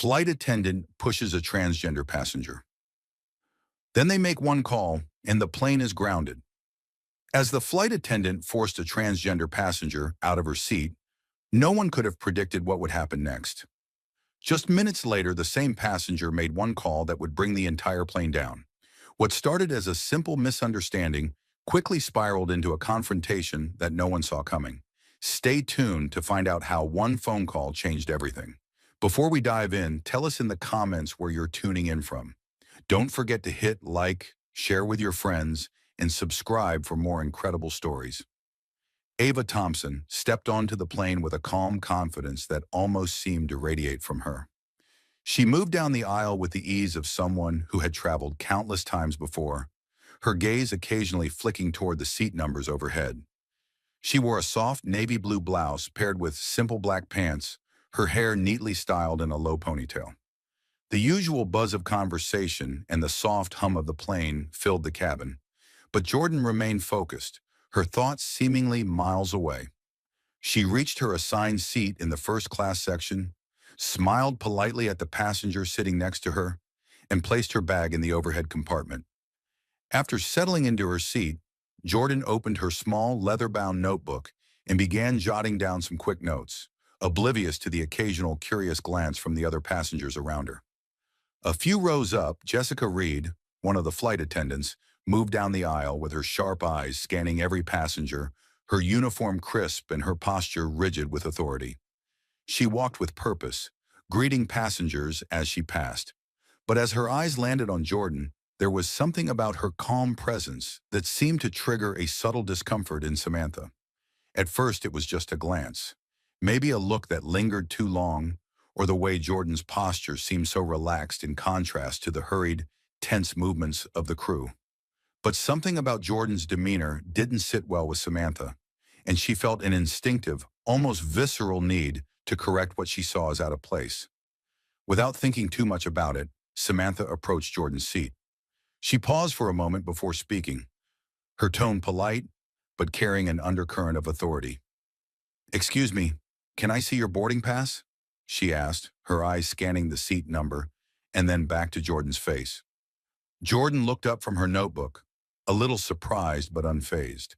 Flight attendant pushes a transgender passenger. Then they make one call, and the plane is grounded. As the flight attendant forced a transgender passenger out of her seat, no one could have predicted what would happen next. Just minutes later, the same passenger made one call that would bring the entire plane down. What started as a simple misunderstanding quickly spiraled into a confrontation that no one saw coming. Stay tuned to find out how one phone call changed everything. Before we dive in, tell us in the comments where you're tuning in from. Don't forget to hit like, share with your friends, and subscribe for more incredible stories. Ava Thompson stepped onto the plane with a calm confidence that almost seemed to radiate from her. She moved down the aisle with the ease of someone who had traveled countless times before, her gaze occasionally flicking toward the seat numbers overhead. She wore a soft navy blue blouse paired with simple black pants, her hair neatly styled in a low ponytail. The usual buzz of conversation and the soft hum of the plane filled the cabin, but Jordan remained focused, her thoughts seemingly miles away. She reached her assigned seat in the first-class section, smiled politely at the passenger sitting next to her, and placed her bag in the overhead compartment. After settling into her seat, Jordan opened her small leather-bound notebook and began jotting down some quick notes, oblivious to the occasional curious glance from the other passengers around her. A few rows up, Jessica Reed, one of the flight attendants, moved down the aisle with her sharp eyes scanning every passenger, her uniform crisp and her posture rigid with authority. She walked with purpose, greeting passengers as she passed. But as her eyes landed on Jordan, there was something about her calm presence that seemed to trigger a subtle discomfort in Samantha. At first, it was just a glance, maybe a look that lingered too long, or the way Jordan's posture seemed so relaxed in contrast to the hurried, tense movements of the crew. But something about Jordan's demeanor didn't sit well with Samantha, and she felt an instinctive, almost visceral need to correct what she saw as out of place. Without thinking too much about it, Samantha approached Jordan's seat. She paused for a moment before speaking, her tone polite, but carrying an undercurrent of authority. "Excuse me, can I see your boarding pass?" she asked, her eyes scanning the seat number, and then back to Jordan's face. Jordan looked up from her notebook, a little surprised but unfazed.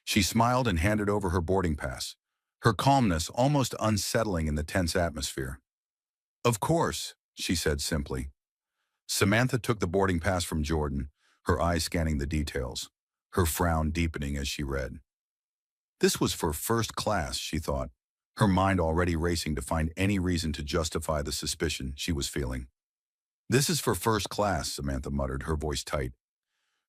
She smiled and handed over her boarding pass, her calmness almost unsettling in the tense atmosphere. "Of course," she said simply. Samantha took the boarding pass from Jordan, her eyes scanning the details, her frown deepening as she read. This was for first class, she thought, her mind already racing to find any reason to justify the suspicion she was feeling. "This is for first class," Samantha muttered, her voice tight.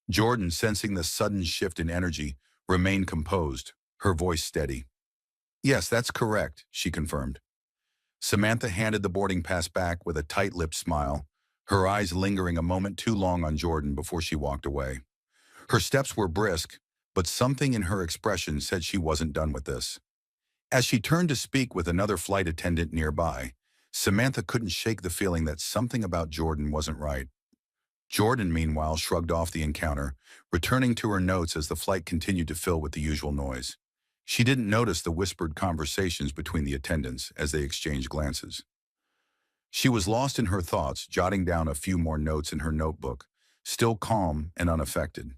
Jordan, sensing the sudden shift in energy, remained composed, her voice steady. "Yes, that's correct," she confirmed. Samantha handed the boarding pass back with a tight-lipped smile, her eyes lingering a moment too long on Jordan before she walked away. Her steps were brisk, but something in her expression said she wasn't done with this. As she turned to speak with another flight attendant nearby, Samantha couldn't shake the feeling that something about Jordan wasn't right. Jordan, meanwhile, shrugged off the encounter, returning to her notes as the flight continued to fill with the usual noise. She didn't notice the whispered conversations between the attendants as they exchanged glances. She was lost in her thoughts, jotting down a few more notes in her notebook, still calm and unaffected.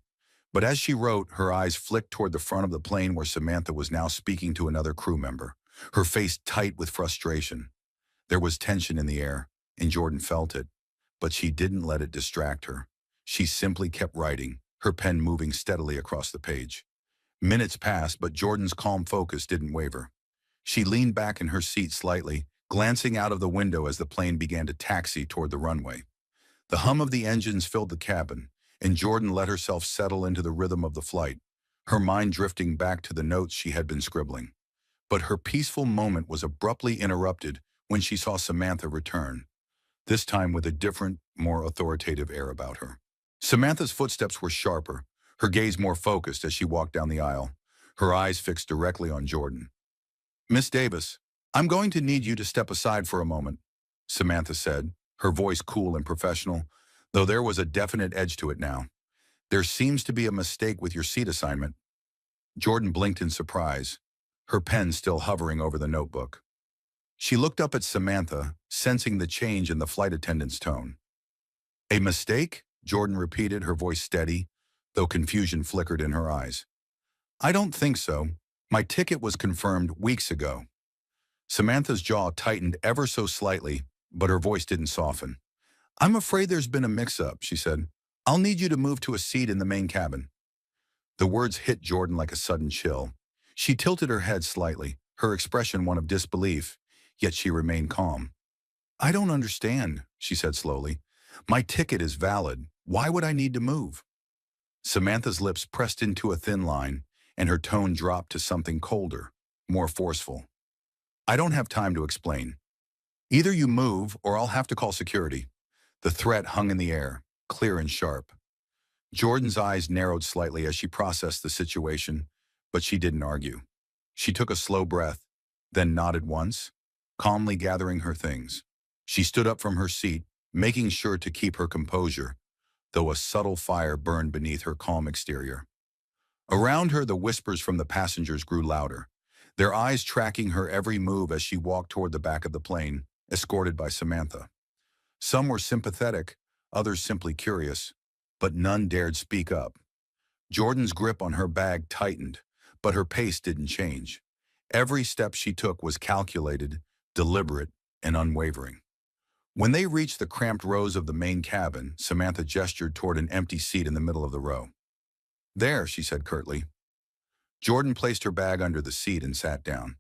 But as she wrote, her eyes flicked toward the front of the plane where Samantha was now speaking to another crew member, her face tight with frustration. There was tension in the air, and Jordan felt it, but she didn't let it distract her. She simply kept writing, her pen moving steadily across the page. Minutes passed, but Jordan's calm focus didn't waver. She leaned back in her seat slightly, glancing out of the window as the plane began to taxi toward the runway. The hum of the engines filled the cabin, and Jordan let herself settle into the rhythm of the flight, her mind drifting back to the notes she had been scribbling. But her peaceful moment was abruptly interrupted when she saw Samantha return, this time with a different, more authoritative air about her. Samantha's footsteps were sharper, her gaze more focused as she walked down the aisle, her eyes fixed directly on Jordan. "Miss Davis, I'm going to need you to step aside for a moment," Samantha said, her voice cool and professional, though there was a definite edge to it now. "There seems to be a mistake with your seat assignment." Jordan blinked in surprise, her pen still hovering over the notebook. She looked up at Samantha, sensing the change in the flight attendant's tone. A mistake? Jordan repeated, her voice steady, though confusion flickered in her eyes. I don't think so. My ticket was confirmed weeks ago. Samantha's jaw tightened ever so slightly, but her voice didn't soften. I'm afraid there's been a mix-up, she said. I'll need you to move to a seat in the main cabin. The words hit Jordan like a sudden chill. She tilted her head slightly, her expression one of disbelief, yet she remained calm. I don't understand, she said slowly. My ticket is valid. Why would I need to move? Samantha's lips pressed into a thin line, and her tone dropped to something colder, more forceful. I don't have time to explain. Either you move or I'll have to call security. The threat hung in the air, clear and sharp. Jordan's eyes narrowed slightly as she processed the situation, but she didn't argue. She took a slow breath, then nodded once, calmly gathering her things. She stood up from her seat, making sure to keep her composure, though a subtle fire burned beneath her calm exterior. Around her, the whispers from the passengers grew louder, their eyes tracking her every move as she walked toward the back of the plane, escorted by Samantha. Some were sympathetic, others simply curious, but none dared speak up. Jordan's grip on her bag tightened, but her pace didn't change. Every step she took was calculated, deliberate, and unwavering. When they reached the cramped rows of the main cabin, Samantha gestured toward an empty seat in the middle of the row. There, she said curtly. Jordan placed her bag under the seat and sat down.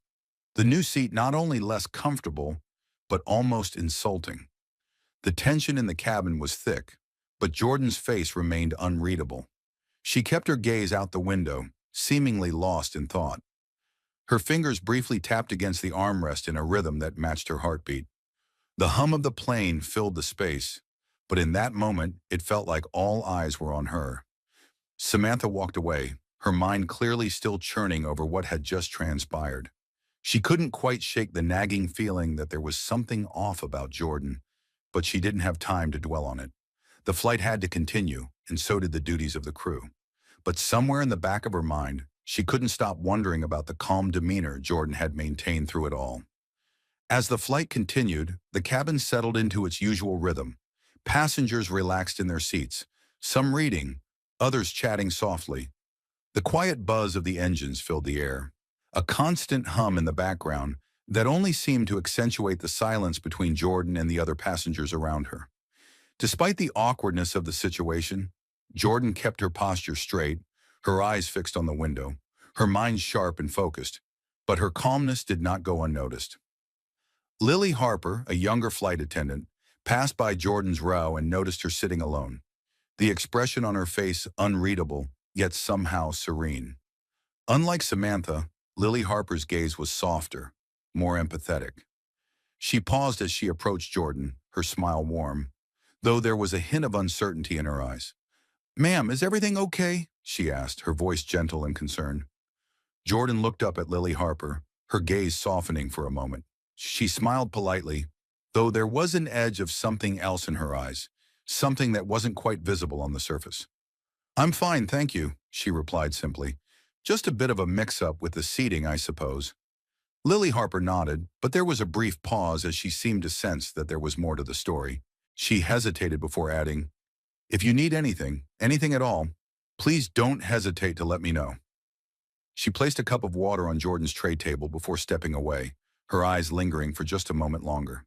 The new seat not only less comfortable, but almost insulting. The tension in the cabin was thick, but Jordan's face remained unreadable. She kept her gaze out the window, seemingly lost in thought. Her fingers briefly tapped against the armrest in a rhythm that matched her heartbeat. The hum of the plane filled the space, but in that moment, it felt like all eyes were on her. Samantha walked away, her mind clearly still churning over what had just transpired. She couldn't quite shake the nagging feeling that there was something off about Jordan, but she didn't have time to dwell on it. The flight had to continue, and so did the duties of the crew. But somewhere in the back of her mind, she couldn't stop wondering about the calm demeanor Jordan had maintained through it all. As the flight continued, the cabin settled into its usual rhythm. Passengers relaxed in their seats, some reading, others chatting softly. The quiet buzz of the engines filled the air, a constant hum in the background that only seemed to accentuate the silence between Jordan and the other passengers around her. Despite the awkwardness of the situation, Jordan kept her posture straight, her eyes fixed on the window, her mind sharp and focused, but her calmness did not go unnoticed. Lily Harper, a younger flight attendant, passed by Jordan's row and noticed her sitting alone, the expression on her face unreadable, yet somehow serene. Unlike Samantha, Lily Harper's gaze was softer, more empathetic. She paused as she approached Jordan, her smile warm, though there was a hint of uncertainty in her eyes. "Ma'am, is everything okay?" she asked, her voice gentle and concerned. Jordan looked up at Lily Harper, her gaze softening for a moment. She smiled politely, though there was an edge of something else in her eyes, something that wasn't quite visible on the surface. "I'm fine, thank you," she replied simply. "Just a bit of a mix-up with the seating, I suppose." Lily Harper nodded, but there was a brief pause as she seemed to sense that there was more to the story. She hesitated before adding, "If you need anything, anything at all, please don't hesitate to let me know." She placed a cup of water on Jordan's tray table before stepping away, her eyes lingering for just a moment longer.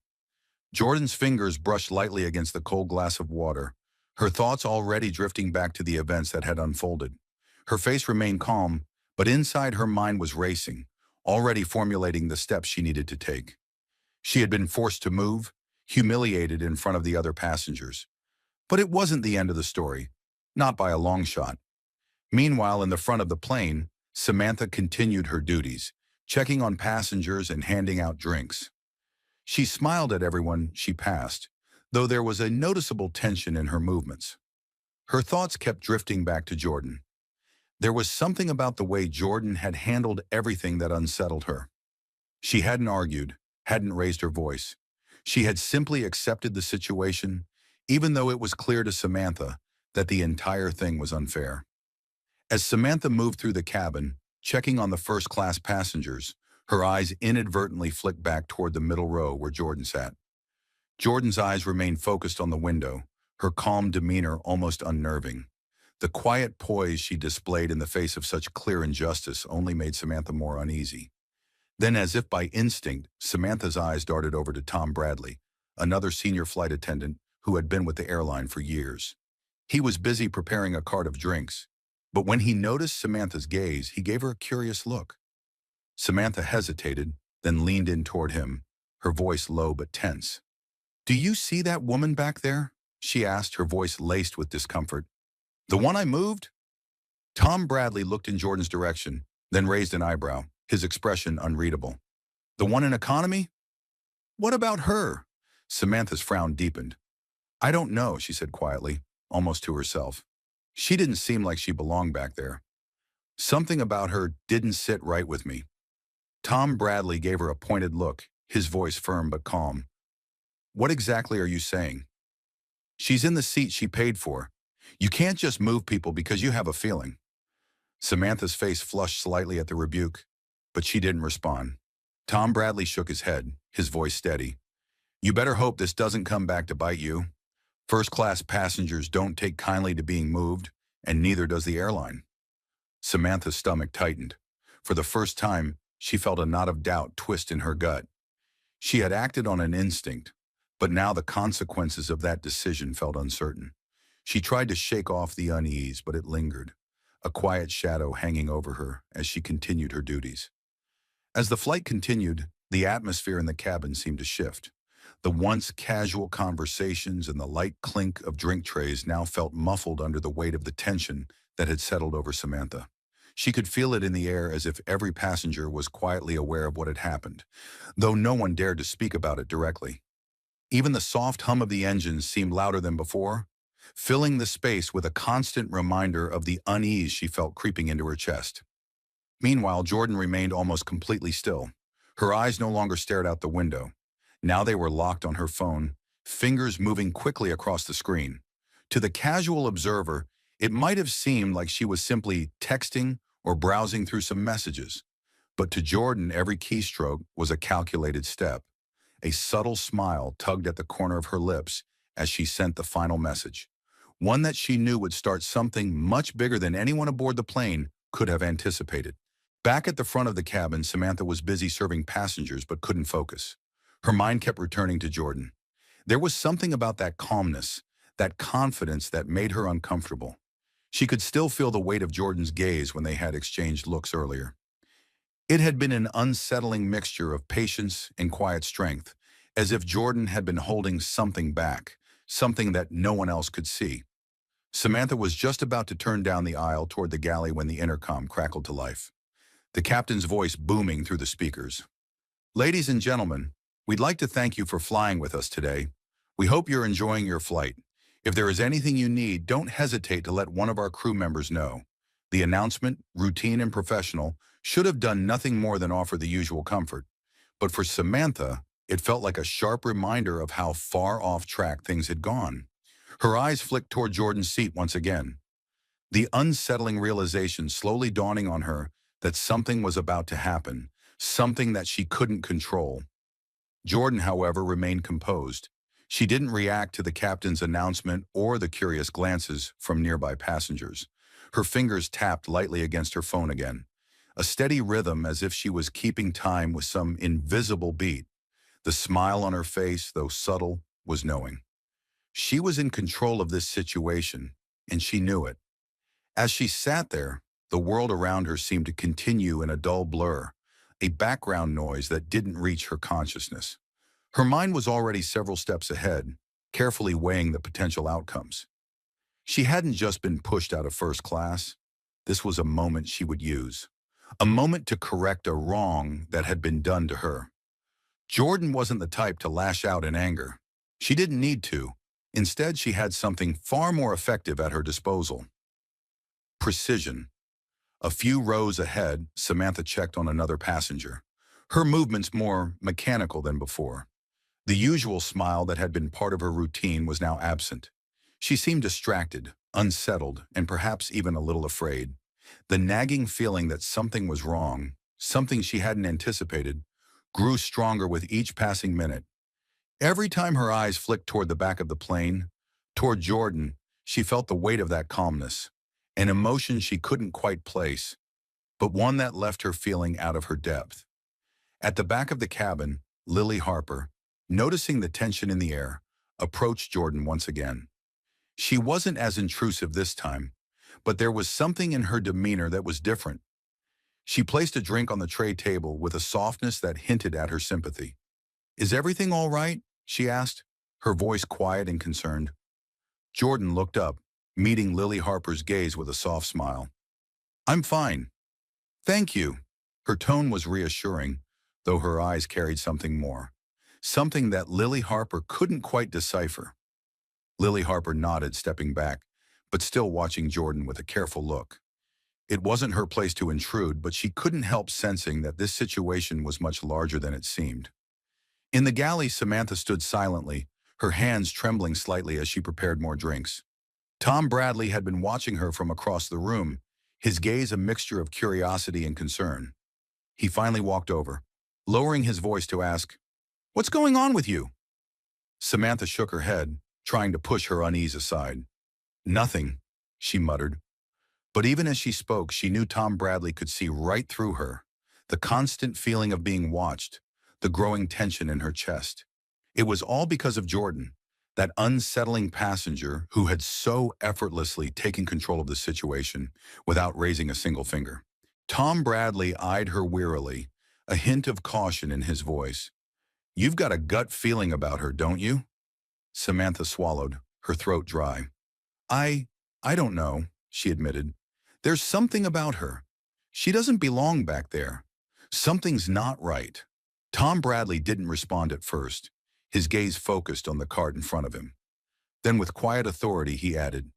Jordan's fingers brushed lightly against the cold glass of water, her thoughts already drifting back to the events that had unfolded. Her face remained calm, but inside her mind was racing, already formulating the steps she needed to take. She had been forced to move, humiliated in front of the other passengers. But it wasn't the end of the story, not by a long shot. Meanwhile, in the front of the plane, Samantha continued her duties, checking on passengers and handing out drinks. She smiled at everyone she passed, though there was a noticeable tension in her movements. Her thoughts kept drifting back to Jordan. There was something about the way Jordan had handled everything that unsettled her. She hadn't argued, hadn't raised her voice. She had simply accepted the situation, even though it was clear to Samantha that the entire thing was unfair. As Samantha moved through the cabin, checking on the first-class passengers, Her eyes inadvertently flicked back toward the middle row where Jordan sat. Jordan's eyes remained focused on the window, her calm demeanor almost unnerving. The quiet poise she displayed in the face of such clear injustice only made Samantha more uneasy. Then, as if by instinct, Samantha's eyes darted over to Tom Bradley, another senior flight attendant who had been with the airline for years. He was busy preparing a cart of drinks, but when he noticed Samantha's gaze, he gave her a curious look. Samantha hesitated, then leaned in toward him, her voice low but tense. "Do you see that woman back there?" she asked, her voice laced with discomfort. "The one I moved?" Tom Bradley looked in Jordan's direction, then raised an eyebrow, his expression unreadable. "The one in economy? What about her?" Samantha's frown deepened. "I don't know," she said quietly, almost to herself. "She didn't seem like she belonged back there. Something about her didn't sit right with me." Tom Bradley gave her a pointed look, his voice firm but calm. "What exactly are you saying?" "She's in the seat she paid for. You can't just move people because you have a feeling." Samantha's face flushed slightly at the rebuke, but she didn't respond. Tom Bradley shook his head, his voice steady. "You better hope this doesn't come back to bite you. First-class passengers don't take kindly to being moved, and neither does the airline." Samantha's stomach tightened. For the first time, she felt a knot of doubt twist in her gut. She had acted on an instinct, but now the consequences of that decision felt uncertain. She tried to shake off the unease, but it lingered, a quiet shadow hanging over her as she continued her duties. As the flight continued, the atmosphere in the cabin seemed to shift. The once casual conversations and the light clink of drink trays now felt muffled under the weight of the tension that had settled over Samantha. She could feel it in the air as if every passenger was quietly aware of what had happened, though no one dared to speak about it directly. Even the soft hum of the engines seemed louder than before, filling the space with a constant reminder of the unease she felt creeping into her chest. Meanwhile, Jordan remained almost completely still. Her eyes no longer stared out the window. Now they were locked on her phone, fingers moving quickly across the screen. To the casual observer, it might have seemed like she was simply texting or browsing through some messages. But to Jordan, every keystroke was a calculated step. A subtle smile tugged at the corner of her lips as she sent the final message, one that she knew would start something much bigger than anyone aboard the plane could have anticipated. Back at the front of the cabin, Samantha was busy serving passengers but couldn't focus. Her mind kept returning to Jordan. There was something about that calmness, that confidence that made her uncomfortable. She could still feel the weight of Jordan's gaze when they had exchanged looks earlier. It had been an unsettling mixture of patience and quiet strength, as if Jordan had been holding something back, something that no one else could see. Samantha was just about to turn down the aisle toward the galley when the intercom crackled to life, the captain's voice booming through the speakers. "Ladies and gentlemen, we'd like to thank you for flying with us today. We hope you're enjoying your flight. If there is anything you need, don't hesitate to let one of our crew members know." The announcement, routine and professional, should have done nothing more than offer the usual comfort. But for Samantha, it felt like a sharp reminder of how far off track things had gone. Her eyes flicked toward Jordan's seat once again, the unsettling realization slowly dawning on her that something was about to happen, something that she couldn't control. Jordan, however, remained composed. She didn't react to the captain's announcement or the curious glances from nearby passengers. Her fingers tapped lightly against her phone again, a steady rhythm as if she was keeping time with some invisible beat. The smile on her face, though subtle, was knowing. She was in control of this situation, and she knew it. As she sat there, the world around her seemed to continue in a dull blur, a background noise that didn't reach her consciousness. Her mind was already several steps ahead, carefully weighing the potential outcomes. She hadn't just been pushed out of first class. This was a moment she would use, a moment to correct a wrong that had been done to her. Jordan wasn't the type to lash out in anger. She didn't need to. Instead, she had something far more effective at her disposal. Precision. A few rows ahead, Samantha checked on another passenger, her movements more mechanical than before. The usual smile that had been part of her routine was now absent. She seemed distracted, unsettled, and perhaps even a little afraid. The nagging feeling that something was wrong, something she hadn't anticipated, grew stronger with each passing minute. Every time her eyes flicked toward the back of the plane, toward Jordan, she felt the weight of that calmness, an emotion she couldn't quite place, but one that left her feeling out of her depth. At the back of the cabin, Lily Harper, noticing the tension in the air, approached Jordan once again. She wasn't as intrusive this time, but there was something in her demeanor that was different. She placed a drink on the tray table with a softness that hinted at her sympathy. "Is everything all right?" she asked, her voice quiet and concerned. Jordan looked up, meeting Lily Harper's gaze with a soft smile. "I'm fine. Thank you." Her tone was reassuring, though her eyes carried something more. Something that Lily Harper couldn't quite decipher. Lily Harper nodded, stepping back, but still watching Jordan with a careful look. It wasn't her place to intrude, but she couldn't help sensing that this situation was much larger than it seemed. In the galley, Samantha stood silently, her hands trembling slightly as she prepared more drinks. Tom Bradley had been watching her from across the room, his gaze a mixture of curiosity and concern. He finally walked over, lowering his voice to ask, "What's going on with you?" Samantha shook her head, trying to push her unease aside. "Nothing," she muttered. But even as she spoke, she knew Tom Bradley could see right through her, the constant feeling of being watched, the growing tension in her chest. It was all because of Jordan, that unsettling passenger who had so effortlessly taken control of the situation without raising a single finger. Tom Bradley eyed her wearily, a hint of caution in his voice. "You've got a gut feeling about her, don't you?" Samantha swallowed, her throat dry. I don't know," she admitted. "There's something about her. She doesn't belong back there. Something's not right." Tom Bradley didn't respond at first, his gaze focused on the cart in front of him. Then with quiet authority he added,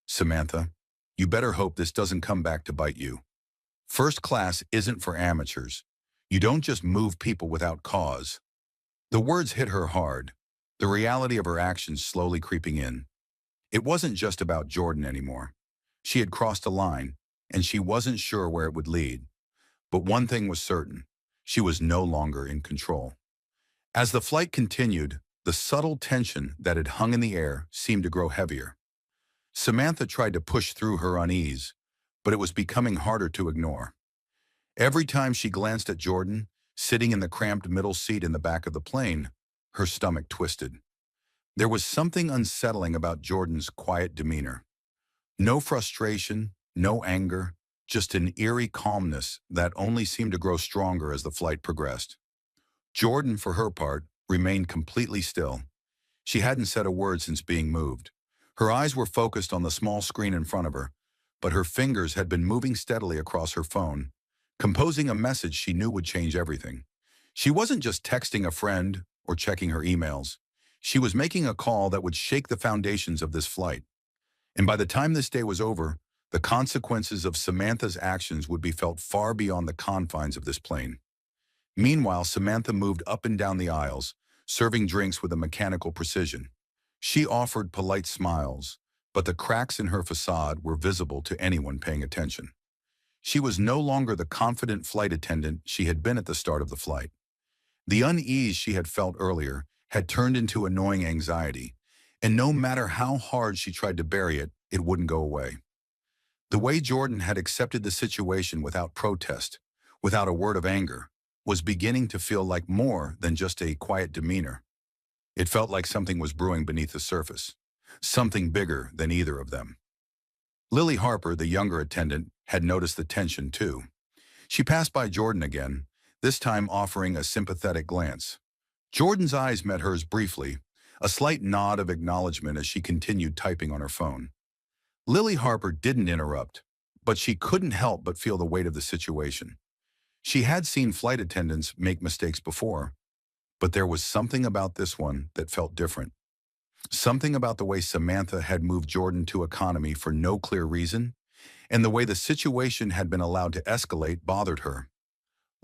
"Samantha, you better hope this doesn't come back to bite you. First class isn't for amateurs. You don't just move people without cause." The words hit her hard, the reality of her actions slowly creeping in. It wasn't just about Jordan anymore. She had crossed a line, and she wasn't sure where it would lead. But one thing was certain, she was no longer in control. As the flight continued, the subtle tension that had hung in the air seemed to grow heavier. Samantha tried to push through her unease, but it was becoming harder to ignore. Every time she glanced at Jordan, sitting in the cramped middle seat in the back of the plane, her stomach twisted. There was something unsettling about Jordan's quiet demeanor. No frustration, no anger, just an eerie calmness that only seemed to grow stronger as the flight progressed. Jordan, for her part, remained completely still. She hadn't said a word since being moved. Her eyes were focused on the small screen in front of her, but her fingers had been moving steadily across her phone, composing a message she knew would change everything. She wasn't just texting a friend or checking her emails. She was making a call that would shake the foundations of this flight. And by the time this day was over, the consequences of Samantha's actions would be felt far beyond the confines of this plane. Meanwhile, Samantha moved up and down the aisles, serving drinks with a mechanical precision. She offered polite smiles, but the cracks in her facade were visible to anyone paying attention. She was no longer the confident flight attendant she had been at the start of the flight. The unease she had felt earlier had turned into annoying anxiety, and no matter how hard she tried to bury it, it wouldn't go away. The way Jordan had accepted the situation without protest, without a word of anger, was beginning to feel like more than just a quiet demeanor. It felt like something was brewing beneath the surface, something bigger than either of them. Lily Harper, the younger attendant, had noticed the tension too. She passed by Jordan again, this time offering a sympathetic glance. Jordan's eyes met hers briefly, a slight nod of acknowledgement as she continued typing on her phone. Lily Harper didn't interrupt, but she couldn't help but feel the weight of the situation. She had seen flight attendants make mistakes before, but there was something about this one that felt different. Something about the way Samantha had moved Jordan to economy for no clear reason, and the way the situation had been allowed to escalate bothered her.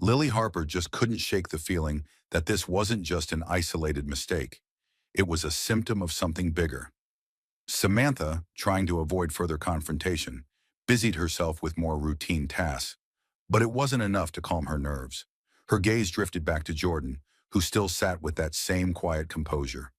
Lily Harper just couldn't shake the feeling that this wasn't just an isolated mistake. It was a symptom of something bigger. Samantha, trying to avoid further confrontation, busied herself with more routine tasks. But it wasn't enough to calm her nerves. Her gaze drifted back to Jordan, who still sat with that same quiet composure.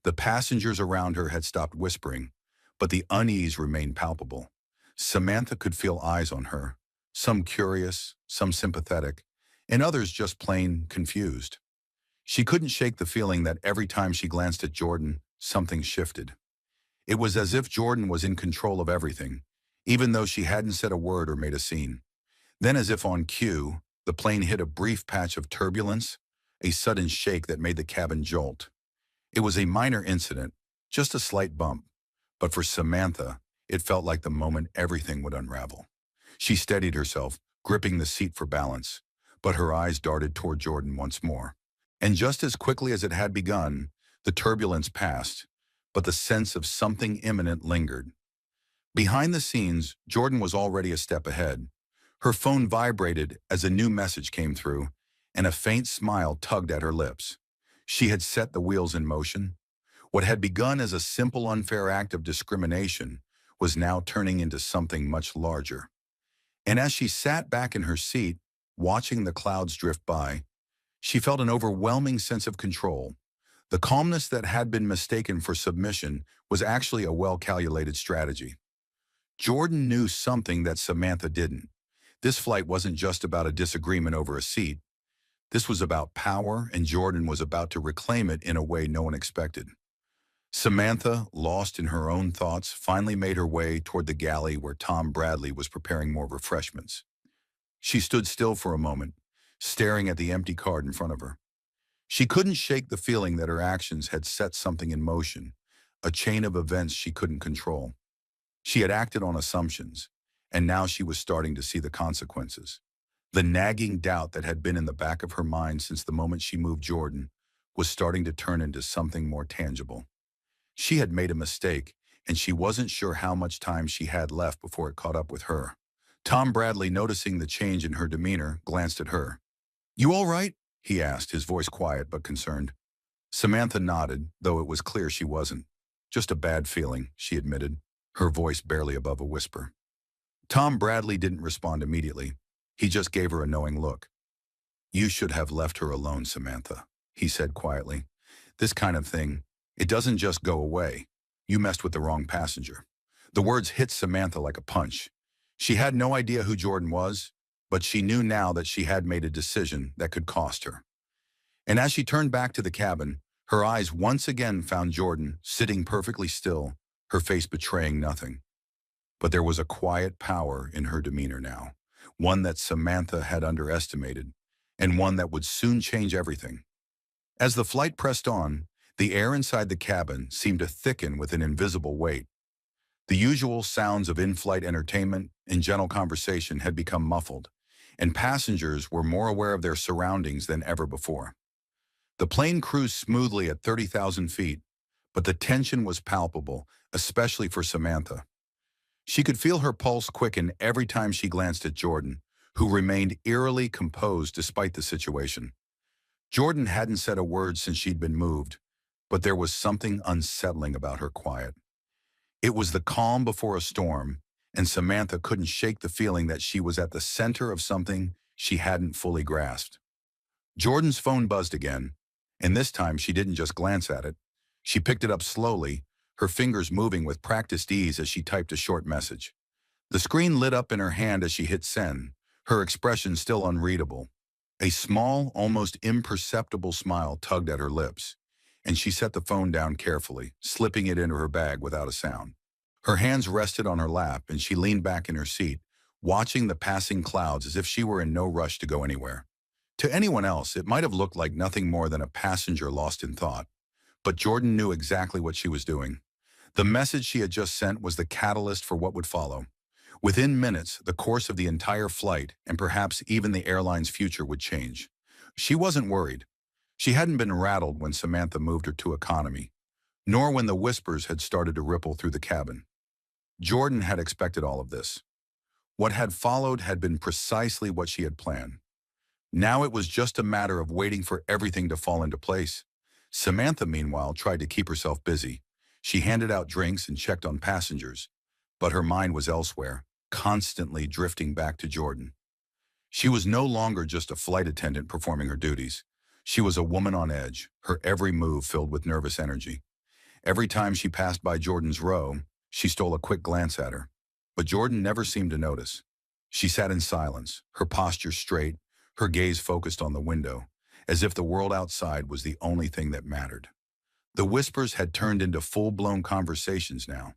The passengers around her had stopped whispering, but the unease remained palpable. Samantha could feel eyes on her, some curious, some sympathetic, and others just plain confused. She couldn't shake the feeling that every time she glanced at Jordan, something shifted. It was as if Jordan was in control of everything, even though she hadn't said a word or made a scene. Then, as if on cue, the plane hit a brief patch of turbulence, a sudden shake that made the cabin jolt. It was a minor incident, just a slight bump, but for Samantha, it felt like the moment everything would unravel. She steadied herself, gripping the seat for balance, but her eyes darted toward Jordan once more. And just as quickly as it had begun, the turbulence passed, but the sense of something imminent lingered. Behind the scenes, Jordan was already a step ahead. Her phone vibrated as a new message came through, and a faint smile tugged at her lips. She had set the wheels in motion. What had begun as a simple unfair act of discrimination was now turning into something much larger. And as she sat back in her seat, watching the clouds drift by, she felt an overwhelming sense of control. The calmness that had been mistaken for submission was actually a well-calculated strategy. Jordan knew something that Samantha didn't. This flight wasn't just about a disagreement over a seat. This was about power, and Jordan was about to reclaim it in a way no one expected. Samantha, lost in her own thoughts, finally made her way toward the galley where Tom Bradley was preparing more refreshments. She stood still for a moment, staring at the empty card in front of her. She couldn't shake the feeling that her actions had set something in motion, a chain of events she couldn't control. She had acted on assumptions, and now she was starting to see the consequences. The nagging doubt that had been in the back of her mind since the moment she moved Jordan was starting to turn into something more tangible. She had made a mistake, and she wasn't sure how much time she had left before it caught up with her. Tom Bradley, noticing the change in her demeanor, glanced at her. "You all right?" he asked, his voice quiet but concerned. Samantha nodded, though it was clear she wasn't. "Just a bad feeling," she admitted, her voice barely above a whisper. Tom Bradley didn't respond immediately. He just gave her a knowing look. "You should have left her alone, Samantha," he said quietly. "This kind of thing, it doesn't just go away. You messed with the wrong passenger." The words hit Samantha like a punch. She had no idea who Jordan was, but she knew now that she had made a decision that could cost her. And as she turned back to the cabin, her eyes once again found Jordan sitting perfectly still, her face betraying nothing. But there was a quiet power in her demeanor now, one that Samantha had underestimated, and one that would soon change everything. As the flight pressed on, the air inside the cabin seemed to thicken with an invisible weight. The usual sounds of in-flight entertainment and gentle conversation had become muffled, and passengers were more aware of their surroundings than ever before. The plane cruised smoothly at 30,000 feet, but the tension was palpable, especially for Samantha. She could feel her pulse quicken every time she glanced at Jordan, who remained eerily composed despite the situation. Jordan hadn't said a word since she'd been moved, but there was something unsettling about her quiet. It was the calm before a storm, and Samantha couldn't shake the feeling that she was at the center of something she hadn't fully grasped. Jordan's phone buzzed again, and this time she didn't just glance at it. She picked it up slowly, her fingers moving with practiced ease as she typed a short message. The screen lit up in her hand as she hit send, her expression still unreadable. A small, almost imperceptible smile tugged at her lips, and she set the phone down carefully, slipping it into her bag without a sound. Her hands rested on her lap, and she leaned back in her seat, watching the passing clouds as if she were in no rush to go anywhere. To anyone else, it might have looked like nothing more than a passenger lost in thought, but Jordan knew exactly what she was doing. The message she had just sent was the catalyst for what would follow. Within minutes, the course of the entire flight, and perhaps even the airline's future, would change. She wasn't worried. She hadn't been rattled when Samantha moved her to economy, nor when the whispers had started to ripple through the cabin. Jordan had expected all of this. What had followed had been precisely what she had planned. Now it was just a matter of waiting for everything to fall into place. Samantha, meanwhile, tried to keep herself busy. She handed out drinks and checked on passengers, but her mind was elsewhere, constantly drifting back to Jordan. She was no longer just a flight attendant performing her duties. She was a woman on edge, her every move filled with nervous energy. Every time she passed by Jordan's row, she stole a quick glance at her. But Jordan never seemed to notice. She sat in silence, her posture straight, her gaze focused on the window, as if the world outside was the only thing that mattered. The whispers had turned into full-blown conversations now.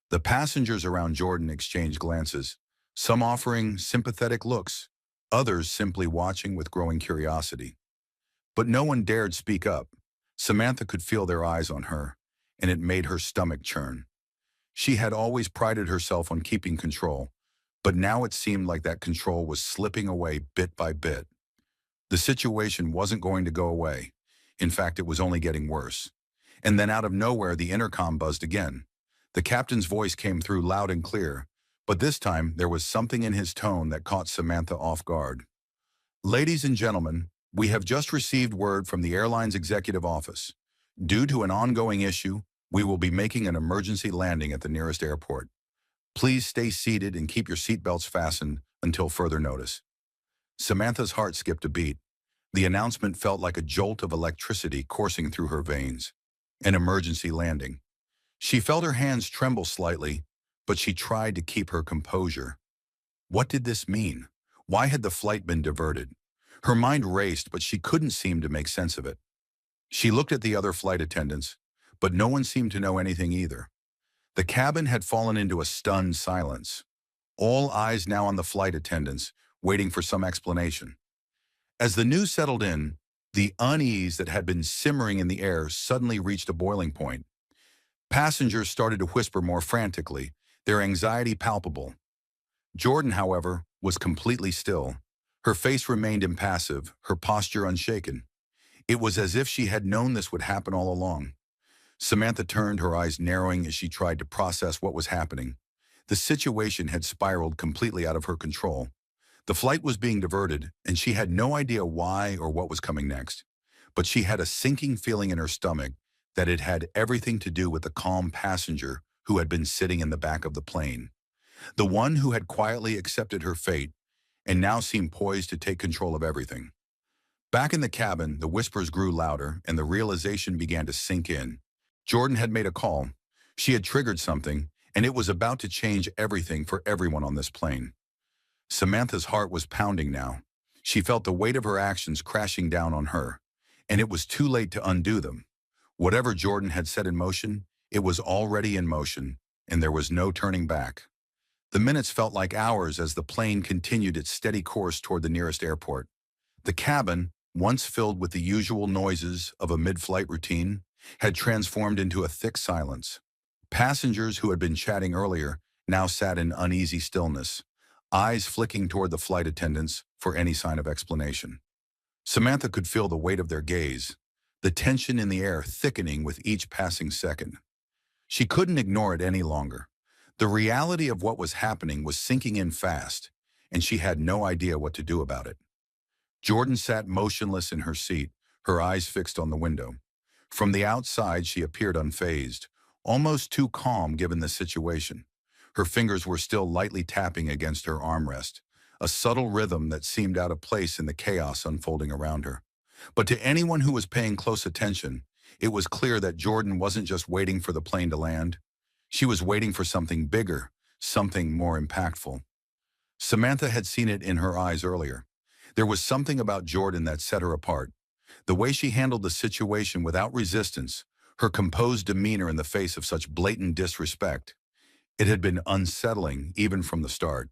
The passengers around Jordan exchanged glances, some offering sympathetic looks, others simply watching with growing curiosity. But no one dared speak up. Samantha could feel their eyes on her, and it made her stomach churn. She had always prided herself on keeping control, but now it seemed like that control was slipping away bit by bit. The situation wasn't going to go away. In fact, it was only getting worse. And then out of nowhere, the intercom buzzed again. The captain's voice came through loud and clear, but this time there was something in his tone that caught Samantha off guard. Ladies and gentlemen, we have just received word from the airline's executive office. Due to an ongoing issue, we will be making an emergency landing at the nearest airport. Please stay seated and keep your seatbelts fastened until further notice. Samantha's heart skipped a beat. The announcement felt like a jolt of electricity coursing through her veins. An emergency landing. She felt her hands tremble slightly, but she tried to keep her composure. What did this mean? Why had the flight been diverted? Her mind raced, but she couldn't seem to make sense of it. She looked at the other flight attendants, but no one seemed to know anything either. The cabin had fallen into a stunned silence. All eyes now on the flight attendants, waiting for some explanation. As the news settled in, the unease that had been simmering in the air suddenly reached a boiling point. Passengers started to whisper more frantically, their anxiety palpable. Jordan, however, was completely still. Her face remained impassive, her posture unshaken. It was as if she had known this would happen all along. Samantha turned, her eyes narrowing as she tried to process what was happening. The situation had spiraled completely out of her control. The flight was being diverted, and she had no idea why or what was coming next. But she had a sinking feeling in her stomach that it had everything to do with the calm passenger who had been sitting in the back of the plane. The one who had quietly accepted her fate and now seemed poised to take control of everything. Back in the cabin, the whispers grew louder and the realization began to sink in. Jordan had made a call. She had triggered something, and it was about to change everything for everyone on this plane. Samantha's heart was pounding now. She felt the weight of her actions crashing down on her, and it was too late to undo them. Whatever Jordan had set in motion, it was already in motion, and there was no turning back. The minutes felt like hours as the plane continued its steady course toward the nearest airport. The cabin, once filled with the usual noises of a mid-flight routine, had transformed into a thick silence. Passengers who had been chatting earlier now sat in uneasy stillness, eyes flicking toward the flight attendants for any sign of explanation. Samantha could feel the weight of their gaze, the tension in the air thickening with each passing second. She couldn't ignore it any longer. The reality of what was happening was sinking in fast, and she had no idea what to do about it. Jordan sat motionless in her seat, her eyes fixed on the window. From the outside, she appeared unfazed, almost too calm given the situation. Her fingers were still lightly tapping against her armrest, a subtle rhythm that seemed out of place in the chaos unfolding around her. But to anyone who was paying close attention, it was clear that Jordan wasn't just waiting for the plane to land. She was waiting for something bigger, something more impactful. Samantha had seen it in her eyes earlier. There was something about Jordan that set her apart. The way she handled the situation without resistance, her composed demeanor in the face of such blatant disrespect. It had been unsettling even from the start.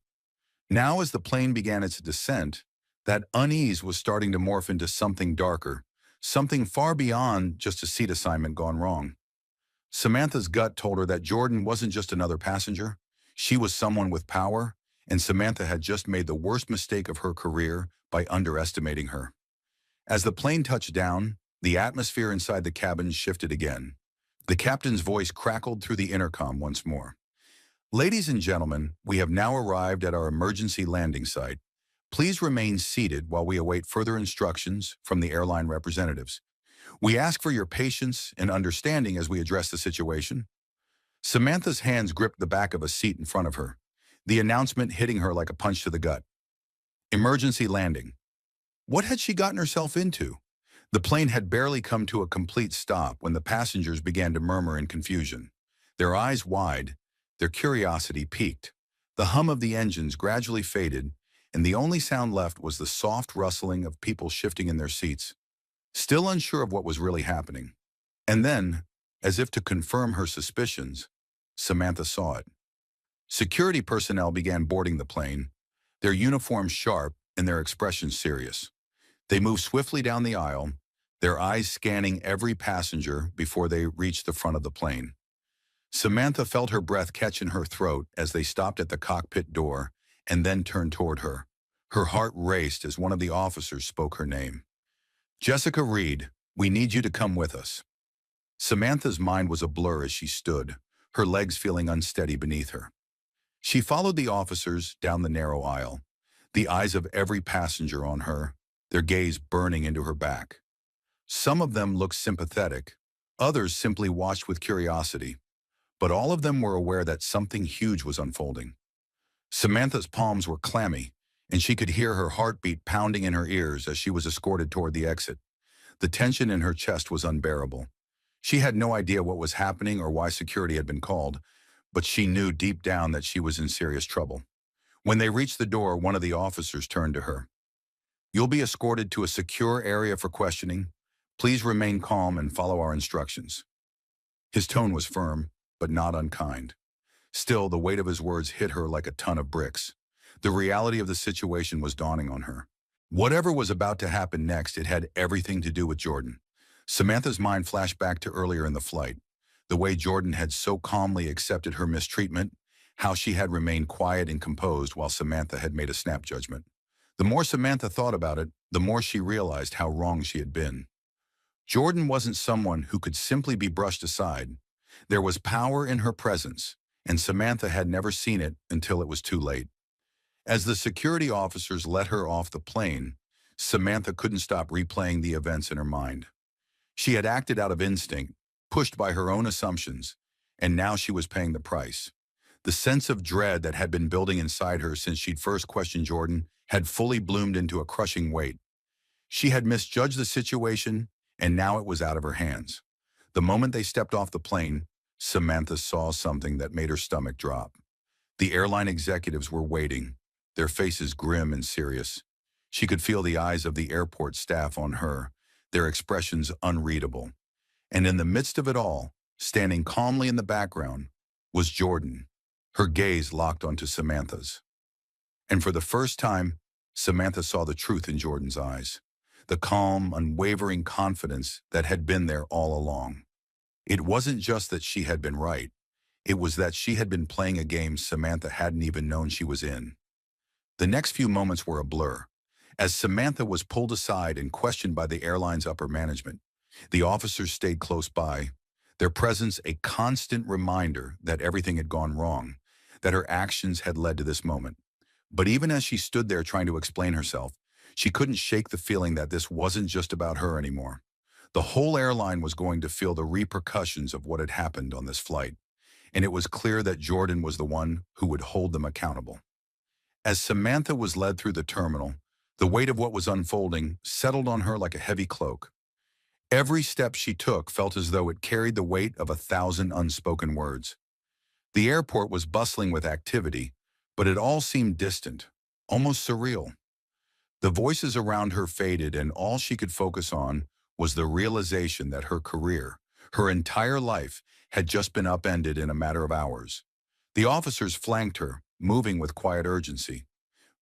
Now as the plane began its descent, that unease was starting to morph into something darker, something far beyond just a seat assignment gone wrong. Samantha's gut told her that Jordan wasn't just another passenger. She was someone with power, and Samantha had just made the worst mistake of her career by underestimating her. As the plane touched down, the atmosphere inside the cabin shifted again. The captain's voice crackled through the intercom once more. Ladies and gentlemen, we have now arrived at our emergency landing site. Please remain seated while we await further instructions from the airline representatives. We ask for your patience and understanding as we address the situation. Samantha's hands gripped the back of a seat in front of her, the announcement hitting her like a punch to the gut. Emergency landing. What had she gotten herself into? The plane had barely come to a complete stop when the passengers began to murmur in confusion. Their eyes wide, their curiosity piqued. The hum of the engines gradually faded, and the only sound left was the soft rustling of people shifting in their seats, still unsure of what was really happening. And then, as if to confirm her suspicions, Samantha saw it. Security personnel began boarding the plane, their uniforms sharp and their expressions serious. They moved swiftly down the aisle, their eyes scanning every passenger before they reached the front of the plane. Samantha felt her breath catch in her throat as they stopped at the cockpit door and then turned toward her. Her heart raced as one of the officers spoke her name. "Jessica Reed, we need you to come with us." Samantha's mind was a blur as she stood, her legs feeling unsteady beneath her. She followed the officers down the narrow aisle, the eyes of every passenger on her, their gaze burning into her back. Some of them looked sympathetic, others simply watched with curiosity, but all of them were aware that something huge was unfolding. Samantha's palms were clammy, and she could hear her heartbeat pounding in her ears as she was escorted toward the exit. The tension in her chest was unbearable. She had no idea what was happening or why security had been called, but she knew deep down that she was in serious trouble. When they reached the door, one of the officers turned to her. "You'll be escorted to a secure area for questioning. Please remain calm and follow our instructions." His tone was firm, but not unkind. Still, the weight of his words hit her like a ton of bricks. The reality of the situation was dawning on her. Whatever was about to happen next, it had everything to do with Jordan. Samantha's mind flashed back to earlier in the flight, the way Jordan had so calmly accepted her mistreatment, how she had remained quiet and composed while Samantha had made a snap judgment. The more Samantha thought about it, the more she realized how wrong she had been. Jordan wasn't someone who could simply be brushed aside. There was power in her presence, and Samantha had never seen it until it was too late. As the security officers let her off the plane, Samantha couldn't stop replaying the events in her mind. She had acted out of instinct, pushed by her own assumptions, and now she was paying the price. The sense of dread that had been building inside her since she'd first questioned Jordan had fully bloomed into a crushing weight. She had misjudged the situation, and now it was out of her hands. The moment they stepped off the plane, Samantha saw something that made her stomach drop. The airline executives were waiting, their faces grim and serious. She could feel the eyes of the airport staff on her, their expressions unreadable. And in the midst of it all, standing calmly in the background, was Jordan, her gaze locked onto Samantha's. And for the first time, Samantha saw the truth in Jordan's eyes, the calm, unwavering confidence that had been there all along. It wasn't just that she had been right. It was that she had been playing a game Samantha hadn't even known she was in. The next few moments were a blur. As Samantha was pulled aside and questioned by the airline's upper management, the officers stayed close by, their presence a constant reminder that everything had gone wrong, that her actions had led to this moment. But even as she stood there trying to explain herself, she couldn't shake the feeling that this wasn't just about her anymore. The whole airline was going to feel the repercussions of what had happened on this flight, and it was clear that Jordan was the one who would hold them accountable. As Samantha was led through the terminal, the weight of what was unfolding settled on her like a heavy cloak. Every step she took felt as though it carried the weight of 1,000 unspoken words. The airport was bustling with activity, but it all seemed distant, almost surreal. The voices around her faded, and all she could focus on was the realization that her career, her entire life, had just been upended in a matter of hours. The officers flanked her, moving with quiet urgency.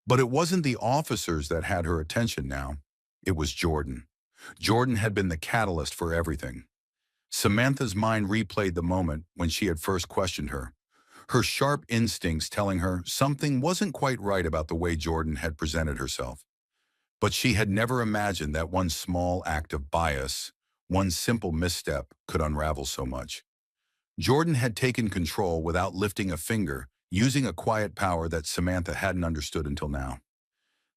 But it wasn't the officers that had her attention now. It was Jordan. Jordan had been the catalyst for everything. Samantha's mind replayed the moment when she had first questioned her, her sharp instincts telling her something wasn't quite right about the way Jordan had presented herself. But she had never imagined that one small act of bias, one simple misstep, could unravel so much. Jordan had taken control without lifting a finger, using a quiet power that Samantha hadn't understood until now.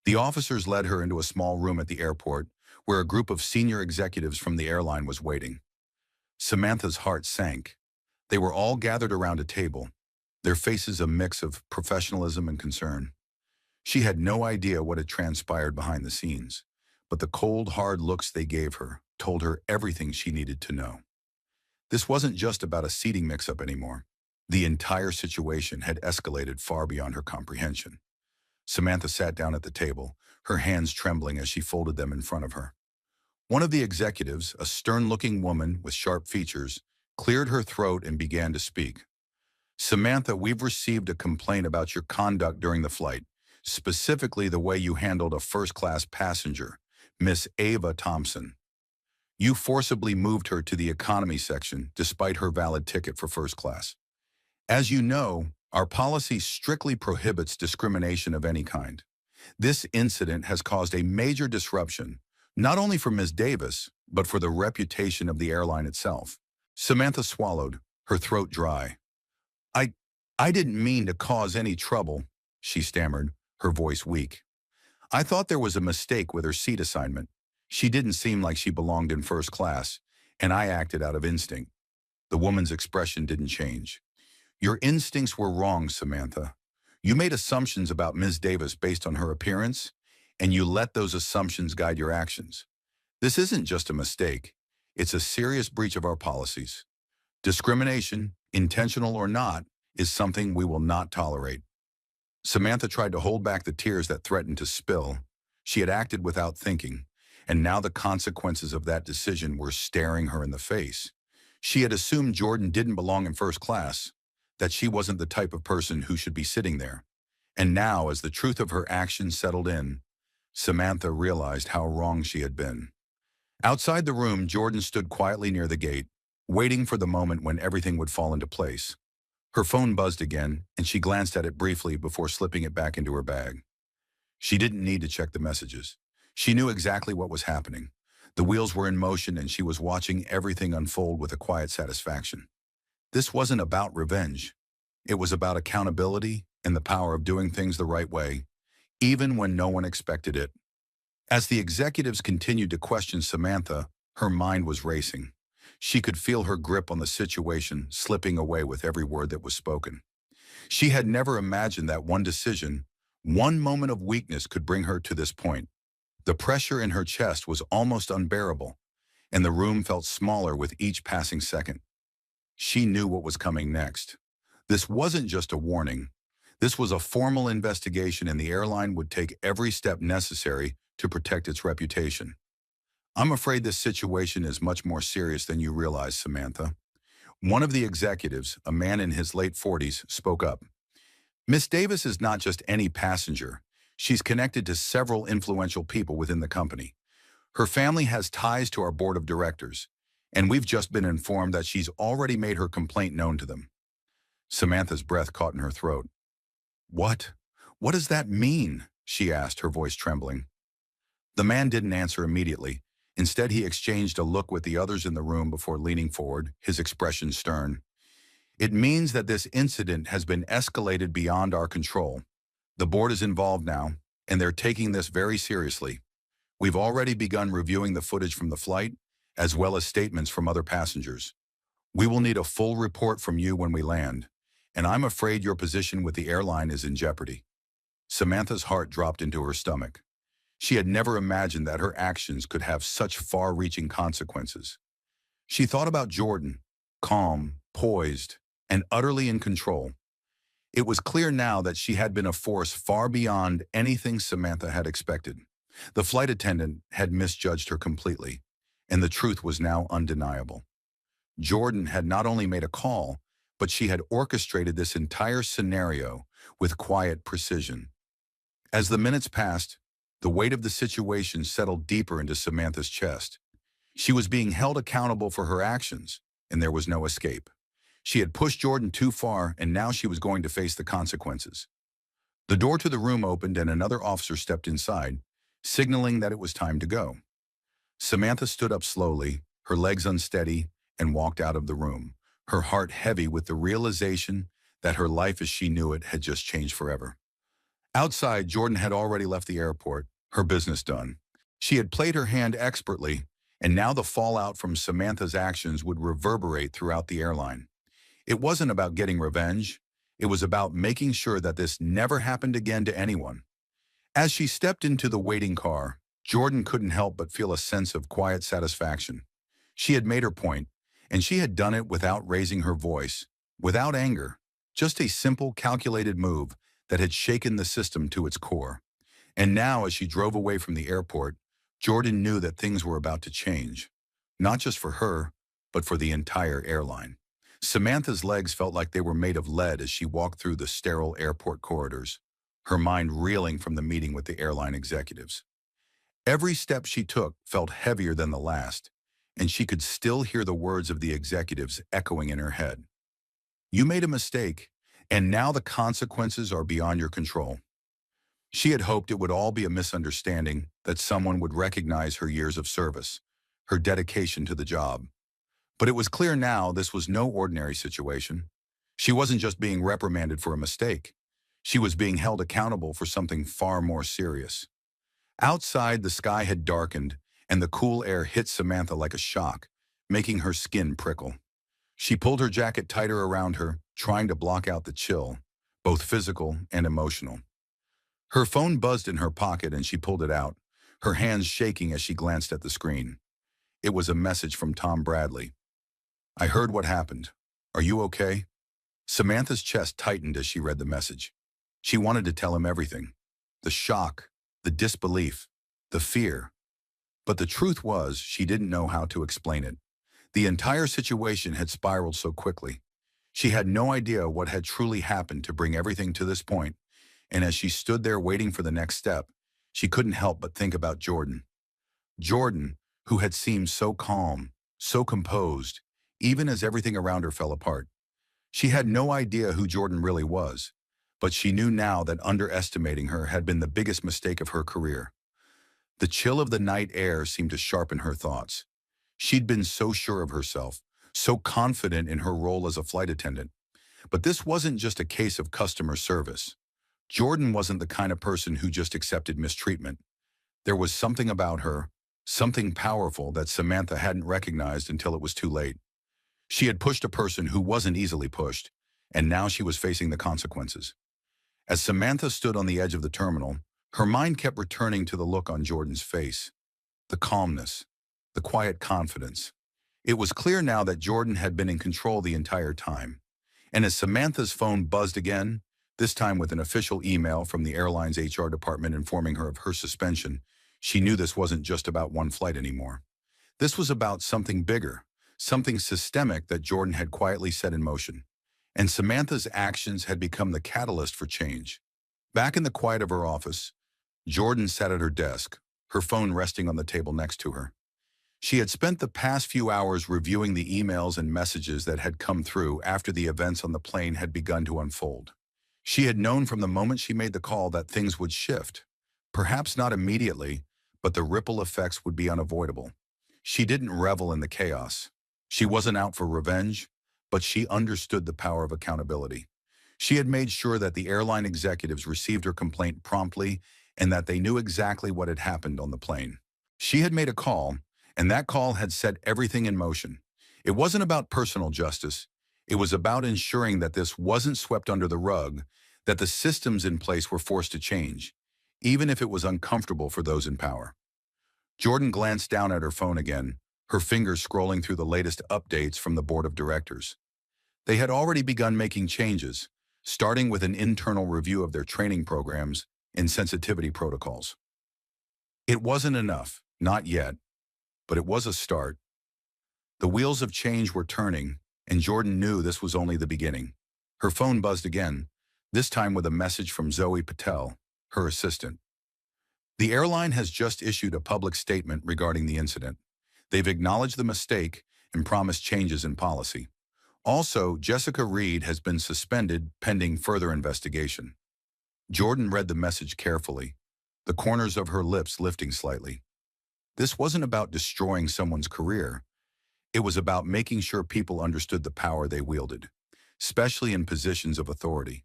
The officers led her into a small room at the airport, where a group of senior executives from the airline was waiting. Samantha's heart sank. They were all gathered around a table, their faces a mix of professionalism and concern. She had no idea what had transpired behind the scenes, but the cold, hard looks they gave her told her everything she needed to know. This wasn't just about a seating mix-up anymore. The entire situation had escalated far beyond her comprehension. Samantha sat down at the table, her hands trembling as she folded them in front of her. One of the executives, a stern-looking woman with sharp features, cleared her throat and began to speak. Samantha, we've received a complaint about your conduct during the flight, specifically the way you handled a first-class passenger, Miss Ava Thompson. You forcibly moved her to the economy section despite her valid ticket for first class. As you know, our policy strictly prohibits discrimination of any kind. This incident has caused a major disruption, not only for Ms. Davis, but for the reputation of the airline itself. Samantha swallowed, her throat dry. I, I didn't mean to cause any trouble, she stammered, her voice weak. I thought there was a mistake with her seat assignment. She didn't seem like she belonged in first class, and I acted out of instinct. The woman's expression didn't change. Your instincts were wrong, Samantha. You made assumptions about Ms. Davis based on her appearance, and you let those assumptions guide your actions. This isn't just a mistake. It's a serious breach of our policies. Discrimination, intentional or not, is something we will not tolerate. Samantha tried to hold back the tears that threatened to spill. She had acted without thinking, and now the consequences of that decision were staring her in the face. She had assumed Jordan didn't belong in first class, that she wasn't the type of person who should be sitting there. And now, as the truth of her actions settled in, Samantha realized how wrong she had been. Outside the room, Jordan stood quietly near the gate, waiting for the moment when everything would fall into place. Her phone buzzed again, and she glanced at it briefly before slipping it back into her bag. She didn't need to check the messages. She knew exactly what was happening. The wheels were in motion, and she was watching everything unfold with a quiet satisfaction. This wasn't about revenge. It was about accountability and the power of doing things the right way, even when no one expected it. As the executives continued to question Samantha, her mind was racing. She could feel her grip on the situation slipping away with every word that was spoken. She had never imagined that one decision, one moment of weakness could bring her to this point. The pressure in her chest was almost unbearable, and the room felt smaller with each passing second. She knew what was coming next. This wasn't just a warning. This was a formal investigation, and the airline would take every step necessary to protect its reputation. I'm afraid this situation is much more serious than you realize, Samantha. One of the executives, a man in his late 40s, spoke up. Miss Davis is not just any passenger. She's connected to several influential people within the company. Her family has ties to our board of directors, and we've just been informed that she's already made her complaint known to them. Samantha's breath caught in her throat. What? What does that mean? She asked, her voice trembling. The man didn't answer immediately. Instead, he exchanged a look with the others in the room before leaning forward, his expression stern. It means that this incident has been escalated beyond our control. The board is involved now, and they're taking this very seriously. We've already begun reviewing the footage from the flight, as well as statements from other passengers. We will need a full report from you when we land, and I'm afraid your position with the airline is in jeopardy. Samantha's heart dropped into her stomach. She had never imagined that her actions could have such far-reaching consequences. She thought about Jordan, calm, poised, and utterly in control. It was clear now that she had been a force far beyond anything Samantha had expected. The flight attendant had misjudged her completely, and the truth was now undeniable. Jordan had not only made a call, but she had orchestrated this entire scenario with quiet precision. As the minutes passed, the weight of the situation settled deeper into Samantha's chest. She was being held accountable for her actions, and there was no escape. She had pushed Jordan too far, and now she was going to face the consequences. The door to the room opened, and another officer stepped inside, signaling that it was time to go. Samantha stood up slowly, her legs unsteady, and walked out of the room, her heart heavy with the realization that her life as she knew it had just changed forever. Outside, Jordan had already left the airport, her business done. She had played her hand expertly, and now the fallout from Samantha's actions would reverberate throughout the airline. It wasn't about getting revenge. It was about making sure that this never happened again to anyone. As she stepped into the waiting car, Jordan couldn't help but feel a sense of quiet satisfaction. She had made her point, and she had done it without raising her voice, without anger, just a simple, calculated move that had shaken the system to its core. And now, as she drove away from the airport, Jordan knew that things were about to change, not just for her, but for the entire airline. Samantha's legs felt like they were made of lead as she walked through the sterile airport corridors, her mind reeling from the meeting with the airline executives. Every step she took felt heavier than the last, and she could still hear the words of the executives echoing in her head. You made a mistake, and now the consequences are beyond your control. She had hoped it would all be a misunderstanding, that someone would recognize her years of service, her dedication to the job. But it was clear now this was no ordinary situation. She wasn't just being reprimanded for a mistake. She was being held accountable for something far more serious. Outside, the sky had darkened, and the cool air hit Samantha like a shock, making her skin prickle. She pulled her jacket tighter around her, trying to block out the chill, both physical and emotional. Her phone buzzed in her pocket and she pulled it out, her hands shaking as she glanced at the screen. It was a message from Tom Bradley. I heard what happened. Are you okay? Samantha's chest tightened as she read the message. She wanted to tell him everything. The shock, the disbelief, the fear. But the truth was, she didn't know how to explain it. The entire situation had spiraled so quickly. She had no idea what had truly happened to bring everything to this point, and as she stood there waiting for the next step, she couldn't help but think about Jordan. Jordan, who had seemed so calm, so composed, even as everything around her fell apart. She had no idea who Jordan really was, but she knew now that underestimating her had been the biggest mistake of her career. The chill of the night air seemed to sharpen her thoughts. She'd been so sure of herself, so confident in her role as a flight attendant. But this wasn't just a case of customer service. Jordan wasn't the kind of person who just accepted mistreatment. There was something about her, something powerful that Samantha hadn't recognized until it was too late. She had pushed a person who wasn't easily pushed, and now she was facing the consequences. As Samantha stood on the edge of the terminal, her mind kept returning to the look on Jordan's face. The calmness, the quiet confidence. It was clear now that Jordan had been in control the entire time. And as Samantha's phone buzzed again, this time with an official email from the airline's HR department informing her of her suspension, she knew this wasn't just about one flight anymore. This was about something bigger, something systemic that Jordan had quietly set in motion. And Samantha's actions had become the catalyst for change. Back in the quiet of her office, Jordan sat at her desk, her phone resting on the table next to her. She had spent the past few hours reviewing the emails and messages that had come through after the events on the plane had begun to unfold. She had known from the moment she made the call that things would shift. Perhaps not immediately, but the ripple effects would be unavoidable. She didn't revel in the chaos. She wasn't out for revenge, but she understood the power of accountability. She had made sure that the airline executives received her complaint promptly and that they knew exactly what had happened on the plane. She had made a call, and that call had set everything in motion. It wasn't about personal justice. It was about ensuring that this wasn't swept under the rug, that the systems in place were forced to change, even if it was uncomfortable for those in power. Jordan glanced down at her phone again, her fingers scrolling through the latest updates from the board of directors. They had already begun making changes, starting with an internal review of their training programs and sensitivity protocols. It wasn't enough, not yet, but it was a start. The wheels of change were turning, and Jordan knew this was only the beginning. Her phone buzzed again, this time with a message from Zoe Patel, her assistant. The airline has just issued a public statement regarding the incident. They've acknowledged the mistake and promised changes in policy. Also, Jessica Reed has been suspended pending further investigation. Jordan read the message carefully, the corners of her lips lifting slightly. This wasn't about destroying someone's career. It was about making sure people understood the power they wielded, especially in positions of authority.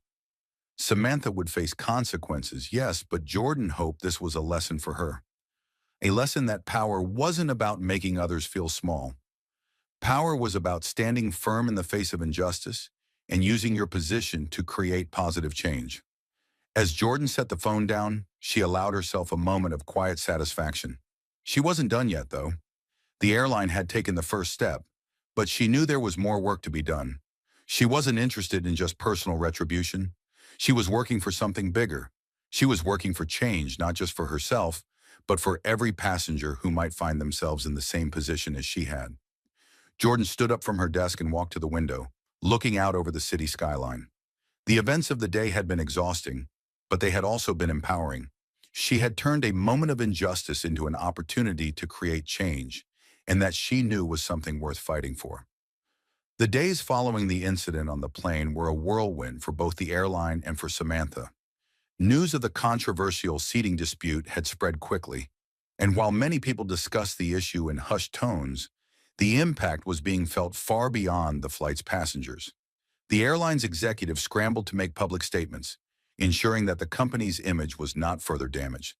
Samantha would face consequences, yes, but Jordan hoped this was a lesson for her. A lesson that power wasn't about making others feel small. Power was about standing firm in the face of injustice and using your position to create positive change. As Jordan set the phone down, she allowed herself a moment of quiet satisfaction. She wasn't done yet, though. The airline had taken the first step, but she knew there was more work to be done. She wasn't interested in just personal retribution. She was working for something bigger. She was working for change, not just for herself, but for every passenger who might find themselves in the same position as she had. Jordan stood up from her desk and walked to the window, looking out over the city skyline. The events of the day had been exhausting, but they had also been empowering. She had turned a moment of injustice into an opportunity to create change, and that she knew was something worth fighting for. The days following the incident on the plane were a whirlwind for both the airline and for Samantha. News of the controversial seating dispute had spread quickly, and while many people discussed the issue in hushed tones, the impact was being felt far beyond the flight's passengers. The airline's executives scrambled to make public statements, ensuring that the company's image was not further damaged.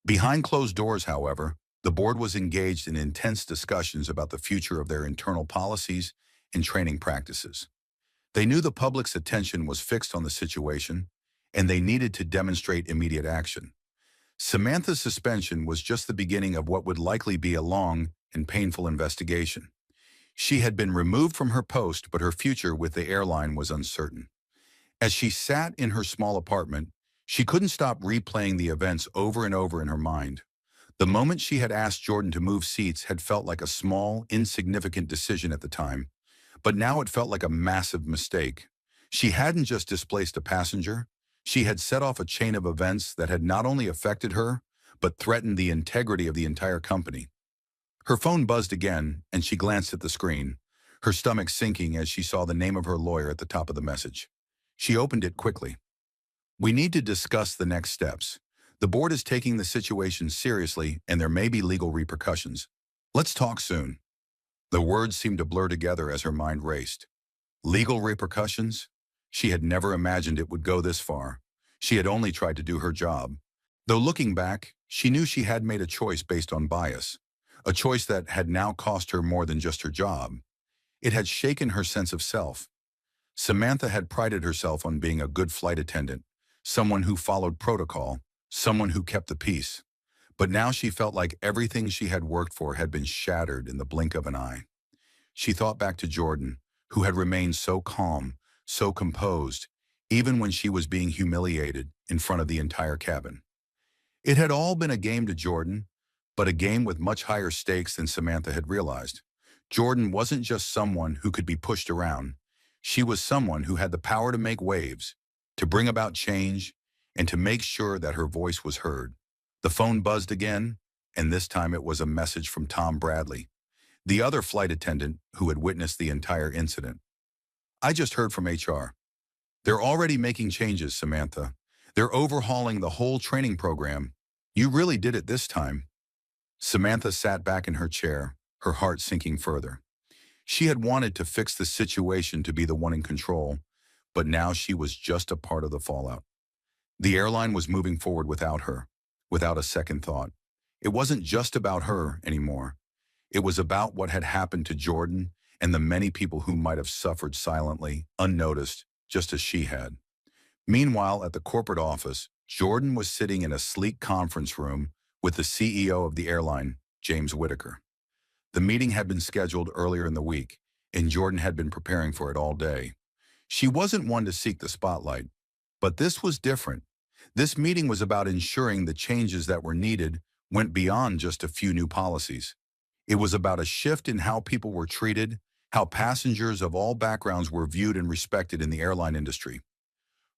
Behind closed doors, however, the board was engaged in intense discussions about the future of their internal policies and training practices. They knew the public's attention was fixed on the situation, and they needed to demonstrate immediate action. Samantha's suspension was just the beginning of what would likely be a long and painful investigation. She had been removed from her post, but her future with the airline was uncertain. As she sat in her small apartment, she couldn't stop replaying the events over and over in her mind. The moment she had asked Jordan to move seats had felt like a small, insignificant decision at the time, but now it felt like a massive mistake. She hadn't just displaced a passenger, she had set off a chain of events that had not only affected her, but threatened the integrity of the entire company. Her phone buzzed again, and she glanced at the screen, her stomach sinking as she saw the name of her lawyer at the top of the message. She opened it quickly. "We need to discuss the next steps. The board is taking the situation seriously, and there may be legal repercussions. Let's talk soon." The words seemed to blur together as her mind raced. Legal repercussions? She had never imagined it would go this far. She had only tried to do her job. Though looking back, she knew she had made a choice based on bias, a choice that had now cost her more than just her job. It had shaken her sense of self. Samantha had prided herself on being a good flight attendant, someone who followed protocol, someone who kept the peace. But now she felt like everything she had worked for had been shattered in the blink of an eye. She thought back to Jordan, who had remained so calm, so composed, even when she was being humiliated in front of the entire cabin. It had all been a game to Jordan, but a game with much higher stakes than Samantha had realized. Jordan wasn't just someone who could be pushed around. She was someone who had the power to make waves, to bring about change, and to make sure that her voice was heard. The phone buzzed again, and this time it was a message from Tom Bradley, the other flight attendant who had witnessed the entire incident. "I just heard from HR. They're already making changes, Samantha. They're overhauling the whole training program. You really did it this time." Samantha sat back in her chair, her heart sinking further. She had wanted to fix the situation, to be the one in control, but now she was just a part of the fallout. The airline was moving forward without her, without a second thought. It wasn't just about her anymore. It was about what had happened to Jordan and the many people who might have suffered silently, unnoticed, just as she had. Meanwhile, at the corporate office, Jordan was sitting in a sleek conference room with the CEO of the airline, James Whitaker. The meeting had been scheduled earlier in the week, and Jordan had been preparing for it all day. She wasn't one to seek the spotlight, but this was different. This meeting was about ensuring the changes that were needed went beyond just a few new policies. It was about a shift in how people were treated, how passengers of all backgrounds were viewed and respected in the airline industry.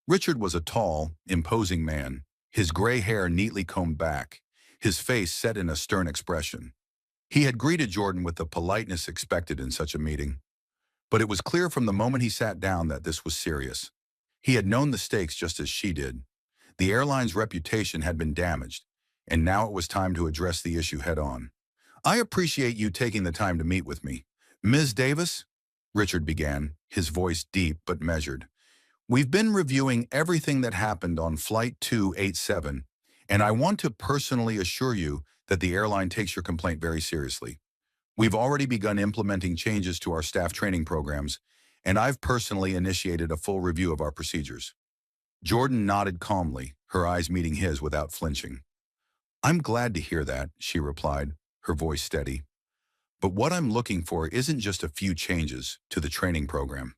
Richard was a tall, imposing man, his gray hair neatly combed back, his face set in a stern expression. He had greeted Jordan with the politeness expected in such a meeting. But it was clear from the moment he sat down that this was serious. He had known the stakes just as she did. The airline's reputation had been damaged, and now it was time to address the issue head-on. "I appreciate you taking the time to meet with me. Ms. Davis," Richard began, his voice deep but measured. "We've been reviewing everything that happened on Flight 287, and I want to personally assure you that the airline takes your complaint very seriously. We've already begun implementing changes to our staff training programs, and I've personally initiated a full review of our procedures." Jordan nodded calmly, her eyes meeting his without flinching. "I'm glad to hear that," she replied, her voice steady. "But what I'm looking for isn't just a few changes to the training program.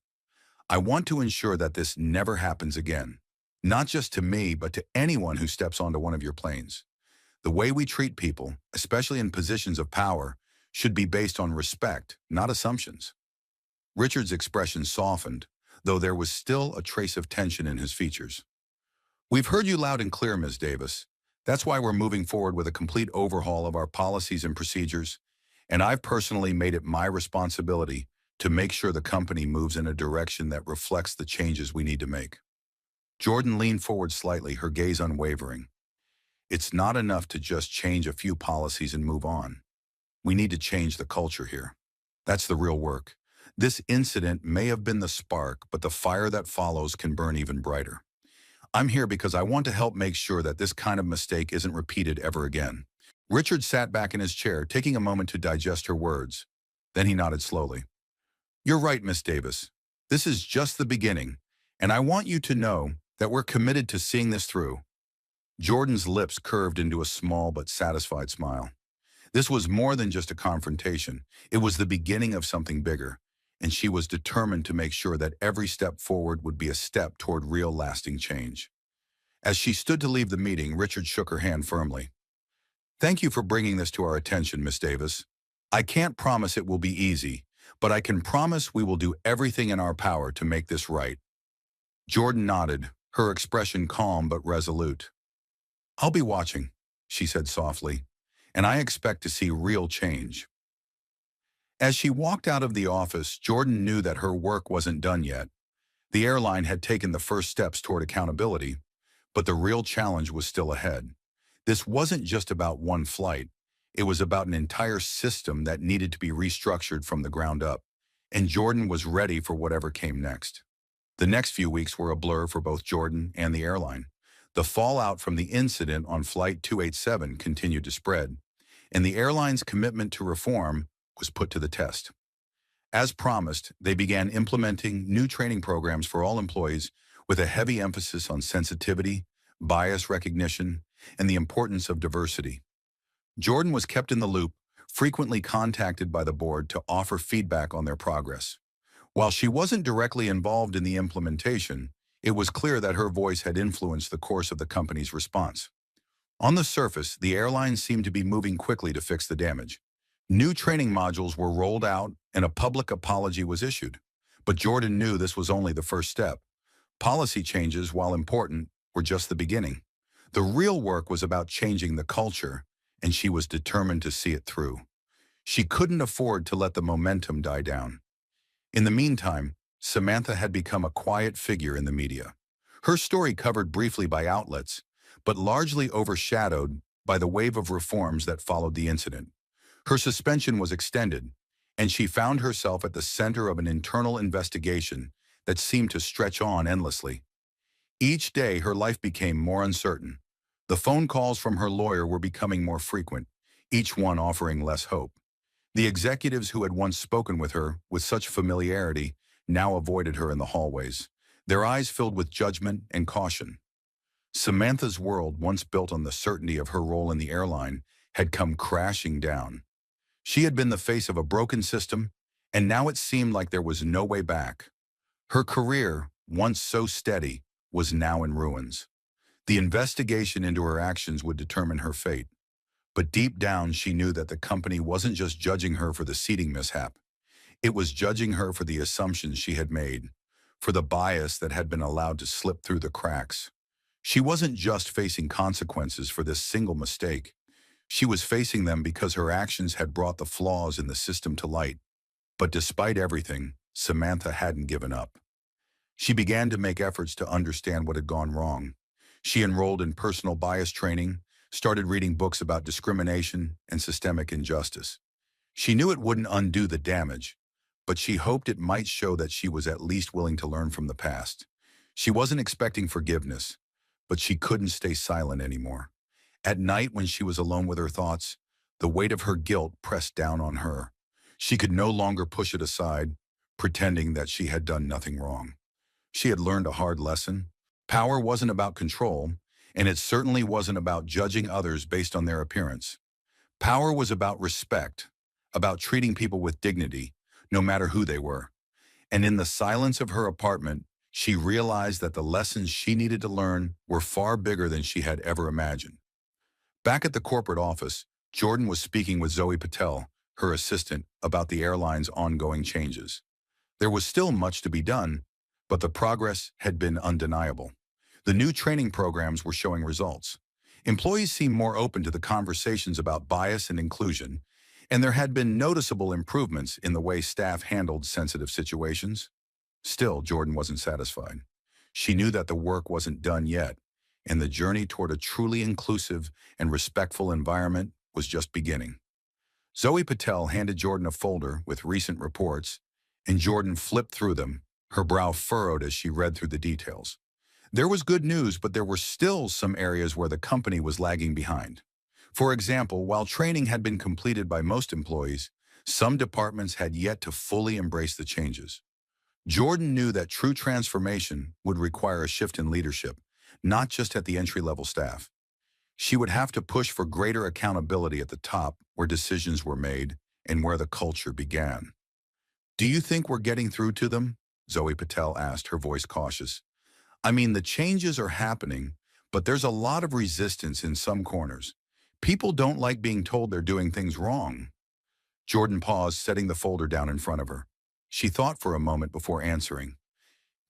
I want to ensure that this never happens again. Not just to me, but to anyone who steps onto one of your planes. The way we treat people, especially in positions of power, should be based on respect, not assumptions." Richard's expression softened, though there was still a trace of tension in his features. "We've heard you loud and clear, Ms. Davis. That's why we're moving forward with a complete overhaul of our policies and procedures, and I've personally made it my responsibility to make sure the company moves in a direction that reflects the changes we need to make." Jordan leaned forward slightly, her gaze unwavering. "It's not enough to just change a few policies and move on. We need to change the culture here. That's the real work. This incident may have been the spark, but the fire that follows can burn even brighter. I'm here because I want to help make sure that this kind of mistake isn't repeated ever again." Richard sat back in his chair, taking a moment to digest her words. Then he nodded slowly. "You're right, Miss Davis. This is just the beginning, and I want you to know that we're committed to seeing this through." Jordan's lips curved into a small but satisfied smile. This was more than just a confrontation. It was the beginning of something bigger, and she was determined to make sure that every step forward would be a step toward real lasting change. As she stood to leave the meeting, Richard shook her hand firmly. "Thank you for bringing this to our attention, Miss Davis. I can't promise it will be easy, but I can promise we will do everything in our power to make this right." Jordan nodded, her expression calm but resolute. "I'll be watching," she said softly, "and I expect to see real change." As she walked out of the office, Jordan knew that her work wasn't done yet. The airline had taken the first steps toward accountability, but the real challenge was still ahead. This wasn't just about one flight. It was about an entire system that needed to be restructured from the ground up, and Jordan was ready for whatever came next. The next few weeks were a blur for both Jordan and the airline. The fallout from the incident on Flight 287 continued to spread, and the airline's commitment to reform was put to the test. As promised, they began implementing new training programs for all employees with a heavy emphasis on sensitivity, bias recognition, and the importance of diversity. Jordan was kept in the loop, frequently contacted by the board to offer feedback on their progress. While she wasn't directly involved in the implementation, it was clear that her voice had influenced the course of the company's response. On the surface, the airline seemed to be moving quickly to fix the damage. New training modules were rolled out and a public apology was issued. But Jordan knew this was only the first step. Policy changes, while important, were just the beginning. The real work was about changing the culture, and she was determined to see it through. She couldn't afford to let the momentum die down. In the meantime, Samantha had become a quiet figure in the media. Her story covered briefly by outlets, but largely overshadowed by the wave of reforms that followed the incident. Her suspension was extended, and she found herself at the center of an internal investigation that seemed to stretch on endlessly. Each day, her life became more uncertain. The phone calls from her lawyer were becoming more frequent, each one offering less hope. The executives who had once spoken with her with such familiarity now avoided her in the hallways, their eyes filled with judgment and caution. Samantha's world, once built on the certainty of her role in the airline, had come crashing down. She had been the face of a broken system, and now it seemed like there was no way back. Her career, once so steady, was now in ruins. The investigation into her actions would determine her fate. But deep down, she knew that the company wasn't just judging her for the seating mishap. It was judging her for the assumptions she had made, for the bias that had been allowed to slip through the cracks. She wasn't just facing consequences for this single mistake. She was facing them because her actions had brought the flaws in the system to light. But despite everything, Samantha hadn't given up. She began to make efforts to understand what had gone wrong. She enrolled in personal bias training, started reading books about discrimination and systemic injustice. She knew it wouldn't undo the damage, but she hoped it might show that she was at least willing to learn from the past. She wasn't expecting forgiveness, but she couldn't stay silent anymore. At night, when she was alone with her thoughts, the weight of her guilt pressed down on her. She could no longer push it aside, pretending that she had done nothing wrong. She had learned a hard lesson. Power wasn't about control, and it certainly wasn't about judging others based on their appearance. Power was about respect, about treating people with dignity, no matter who they were. And in the silence of her apartment, she realized that the lessons she needed to learn were far bigger than she had ever imagined. Back at the corporate office, Jordan was speaking with Zoe Patel, her assistant, about the airline's ongoing changes. There was still much to be done, but the progress had been undeniable. The new training programs were showing results. Employees seemed more open to the conversations about bias and inclusion, and there had been noticeable improvements in the way staff handled sensitive situations. Still, Jordan wasn't satisfied. She knew that the work wasn't done yet, and the journey toward a truly inclusive and respectful environment was just beginning. Zoe Patel handed Jordan a folder with recent reports, and Jordan flipped through them, her brow furrowed as she read through the details. There was good news, but there were still some areas where the company was lagging behind. For example, while training had been completed by most employees, some departments had yet to fully embrace the changes. Jordan knew that true transformation would require a shift in leadership, not just at the entry-level staff. She would have to push for greater accountability at the top where decisions were made and where the culture began. "Do you think we're getting through to them?" Zoe Patel asked, her voice cautious. "I mean, the changes are happening, but there's a lot of resistance in some corners. People don't like being told they're doing things wrong." Jordan paused, setting the folder down in front of her. She thought for a moment before answering.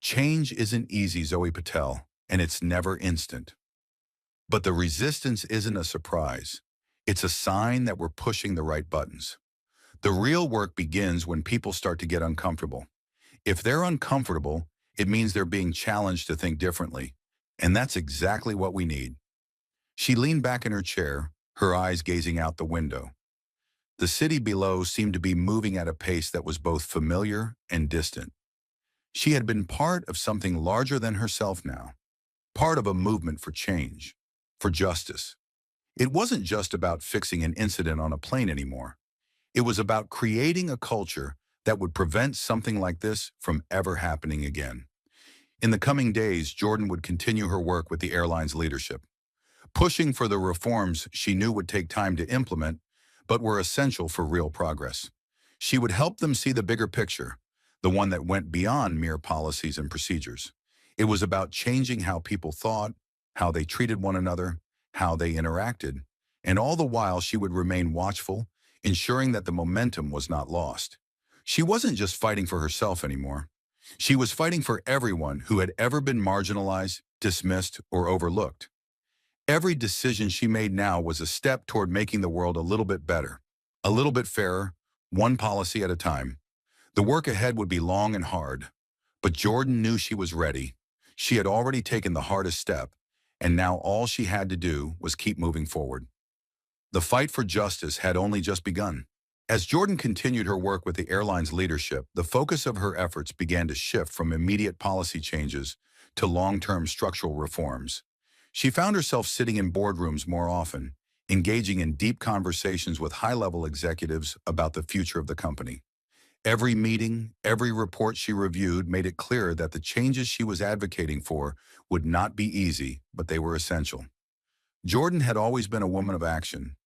"Change isn't easy, Zoe Patel, and it's never instant. But the resistance isn't a surprise. It's a sign that we're pushing the right buttons. The real work begins when people start to get uncomfortable. If they're uncomfortable, it means they're being challenged to think differently, and that's exactly what we need." She leaned back in her chair, her eyes gazing out the window. The city below seemed to be moving at a pace that was both familiar and distant. She had been part of something larger than herself now, part of a movement for change, for justice. It wasn't just about fixing an incident on a plane anymore. It was about creating a culture that would prevent something like this from ever happening again. In the coming days, Jordan would continue her work with the airline's leadership, pushing for the reforms she knew would take time to implement, but were essential for real progress. She would help them see the bigger picture, the one that went beyond mere policies and procedures. It was about changing how people thought, how they treated one another, how they interacted, and all the while she would remain watchful, ensuring that the momentum was not lost. She wasn't just fighting for herself anymore. She was fighting for everyone who had ever been marginalized, dismissed, or overlooked. Every decision she made now was a step toward making the world a little bit better, a little bit fairer, one policy at a time. The work ahead would be long and hard, but Jordan knew she was ready. She had already taken the hardest step, and now all she had to do was keep moving forward. The fight for justice had only just begun. As Jordan continued her work with the airline's leadership, the focus of her efforts began to shift from immediate policy changes to long-term structural reforms. She found herself sitting in boardrooms more often, engaging in deep conversations with high-level executives about the future of the company. Every meeting, every report she reviewed made it clear that the changes she was advocating for would not be easy, but they were essential. Jordan had always been a woman of action,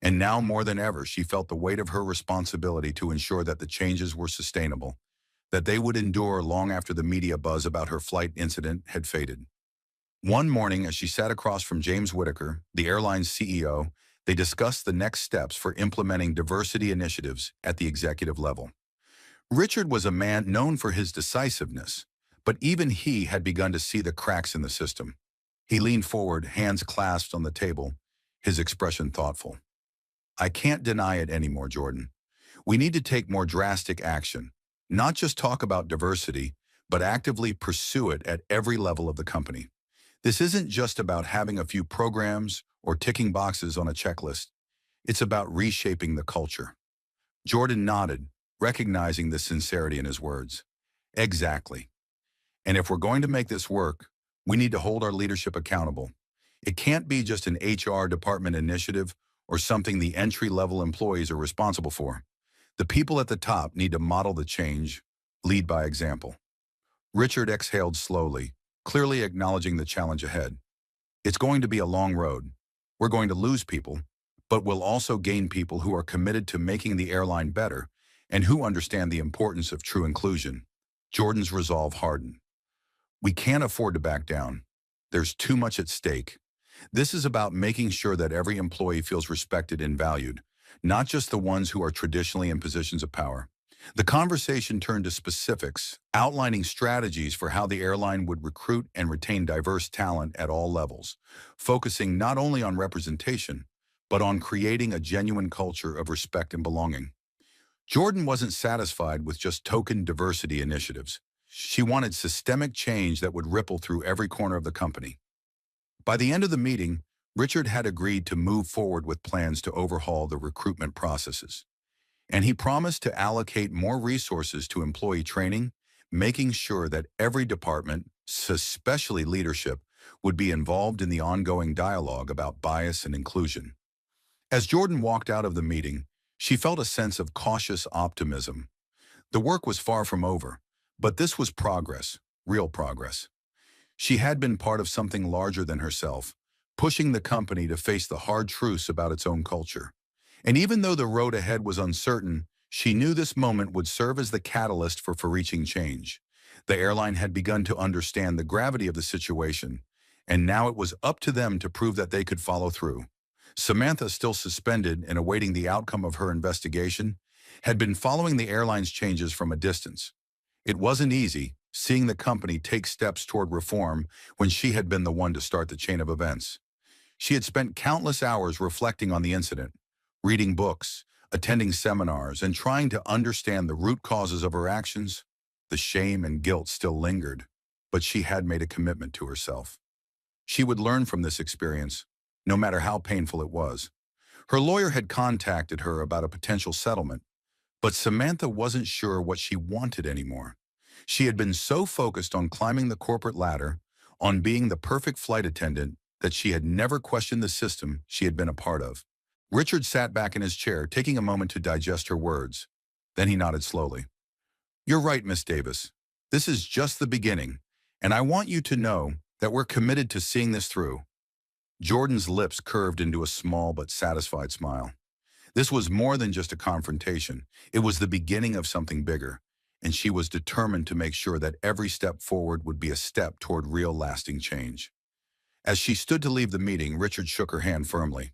and now more than ever she felt the weight of her responsibility to ensure that the changes were sustainable, that they would endure long after the media buzz about her flight incident had faded. One morning, as she sat across from James Whitaker, the airline's CEO, they discussed the next steps for implementing diversity initiatives at the executive level. Richard was a man known for his decisiveness, but even he had begun to see the cracks in the system. He leaned forward, hands clasped on the table, his expression thoughtful. "I can't deny it anymore, Jordan. We need to take more drastic action, not just talk about diversity, but actively pursue it at every level of the company. This isn't just about having a few programs or ticking boxes on a checklist. It's about reshaping the culture." Jordan nodded, recognizing the sincerity in his words. "Exactly. And if we're going to make this work, we need to hold our leadership accountable. It can't be just an HR department initiative or something the entry-level employees are responsible for. The people at the top need to model the change, lead by example." Richard exhaled slowly, clearly acknowledging the challenge ahead. It's going to be a long road. We're going to lose people, but we'll also gain people who are committed to making the airline better and who understand the importance of true inclusion. Jordan's resolve hardened. We can't afford to back down. There's too much at stake. This is about making sure that every employee feels respected and valued, not just the ones who are traditionally in positions of power. The conversation turned to specifics, outlining strategies for how the airline would recruit and retain diverse talent at all levels, focusing not only on representation, but on creating a genuine culture of respect and belonging. Jordan wasn't satisfied with just token diversity initiatives. She wanted systemic change that would ripple through every corner of the company. By the end of the meeting, Richard had agreed to move forward with plans to overhaul the recruitment processes. And he promised to allocate more resources to employee training, making sure that every department, especially leadership, would be involved in the ongoing dialogue about bias and inclusion. As Jordan walked out of the meeting, she felt a sense of cautious optimism. The work was far from over, but this was progress, real progress. She had been part of something larger than herself, pushing the company to face the hard truths about its own culture. And even though the road ahead was uncertain, she knew this moment would serve as the catalyst for reaching change. The airline had begun to understand the gravity of the situation, and now it was up to them to prove that they could follow through. Samantha, still suspended and awaiting the outcome of her investigation, had been following the airline's changes from a distance. It wasn't easy, seeing the company take steps toward reform when she had been the one to start the chain of events. She had spent countless hours reflecting on the incident, reading books, attending seminars, and trying to understand the root causes of her actions. The shame and guilt still lingered, but she had made a commitment to herself. She would learn from this experience, no matter how painful it was. Her lawyer had contacted her about a potential settlement, but Samantha wasn't sure what she wanted anymore. She had been so focused on climbing the corporate ladder, on being the perfect flight attendant, that she had never questioned the system she had been a part of. Richard sat back in his chair, taking a moment to digest her words. Then he nodded slowly. "You're right, Miss Davis. This is just the beginning, and I want you to know that we're committed to seeing this through." Jordan's lips curved into a small but satisfied smile. This was more than just a confrontation. It was the beginning of something bigger, and she was determined to make sure that every step forward would be a step toward real lasting change. As she stood to leave the meeting, Richard shook her hand firmly.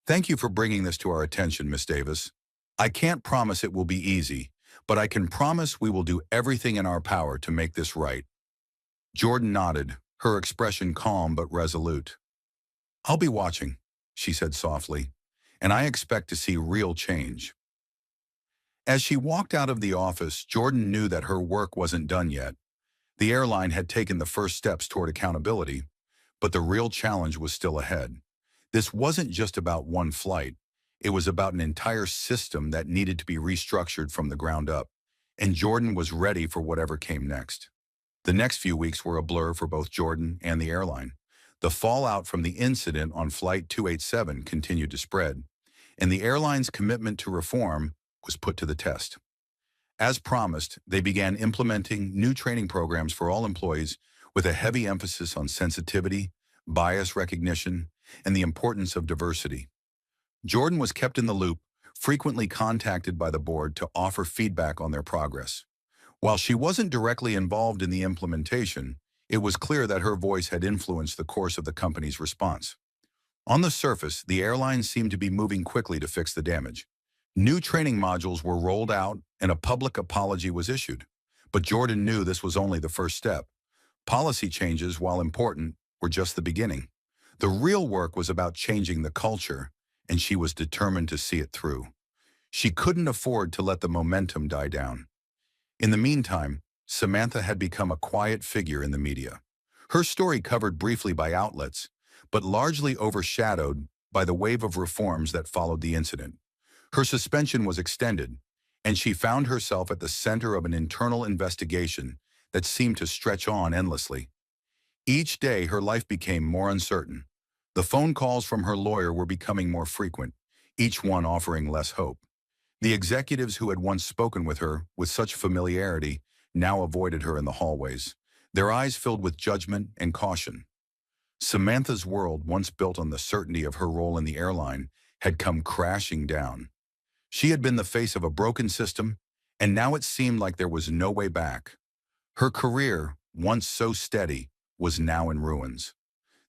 "Thank you for bringing this to our attention, Miss Davis. I can't promise it will be easy, but I can promise we will do everything in our power to make this right." Jordan nodded, her expression calm but resolute. "I'll be watching," she said softly, "and I expect to see real change." As she walked out of the office, Jordan knew that her work wasn't done yet. The airline had taken the first steps toward accountability, but the real challenge was still ahead. This wasn't just about one flight. It was about an entire system that needed to be restructured from the ground up, and Jordan was ready for whatever came next. The next few weeks were a blur for both Jordan and the airline. The fallout from the incident on Flight 287 continued to spread, and the airline's commitment to reform was put to the test. As promised, they began implementing new training programs for all employees with a heavy emphasis on sensitivity, bias recognition, and the importance of diversity. Jordan was kept in the loop, frequently contacted by the board to offer feedback on their progress. While she wasn't directly involved in the implementation, it was clear that her voice had influenced the course of the company's response. On the surface, the airline seemed to be moving quickly to fix the damage. New training modules were rolled out and a public apology was issued. But Jordan knew this was only the first step. Policy changes, while important, were just the beginning. The real work was about changing the culture, and she was determined to see it through. She couldn't afford to let the momentum die down. In the meantime, Samantha had become a quiet figure in the media. Her story covered briefly by outlets, but largely overshadowed by the wave of reforms that followed the incident. Her suspension was extended, and she found herself at the center of an internal investigation that seemed to stretch on endlessly. Each day, her life became more uncertain. The phone calls from her lawyer were becoming more frequent, each one offering less hope. The executives who had once spoken with her with such familiarity now avoided her in the hallways. their eyes filled with judgment and caution. Samantha's world, once built on the certainty of her role in the airline, had come crashing down. She had been the face of a broken system, and now it seemed like there was no way back. Her career, once so steady, was now in ruins.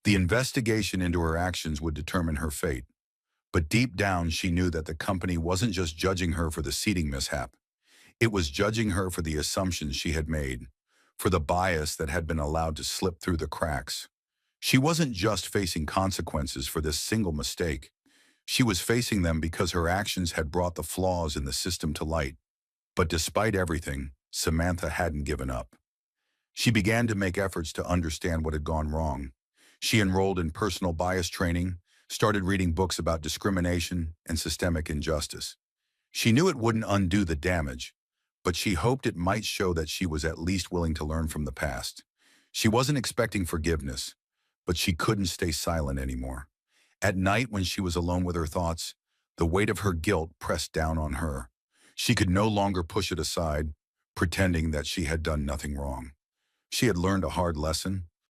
The investigation into her actions would determine her fate. But deep down, she knew that the company wasn't just judging her for the seating mishap. It was judging her for the assumptions she had made, for the bias that had been allowed to slip through the cracks. She wasn't just facing consequences for this single mistake. She was facing them because her actions had brought the flaws in the system to light. But despite everything, Samantha hadn't given up. She began to make efforts to understand what had gone wrong. She enrolled in personal bias training, started reading books about discrimination and systemic injustice. She knew it wouldn't undo the damage, but she hoped it might show that she was at least willing to learn from the past. She wasn't expecting forgiveness, but she couldn't stay silent anymore. At night, when she was alone with her thoughts, the weight of her guilt pressed down on her. She could no longer push it aside, pretending that she had done nothing wrong. She had learned a hard lesson.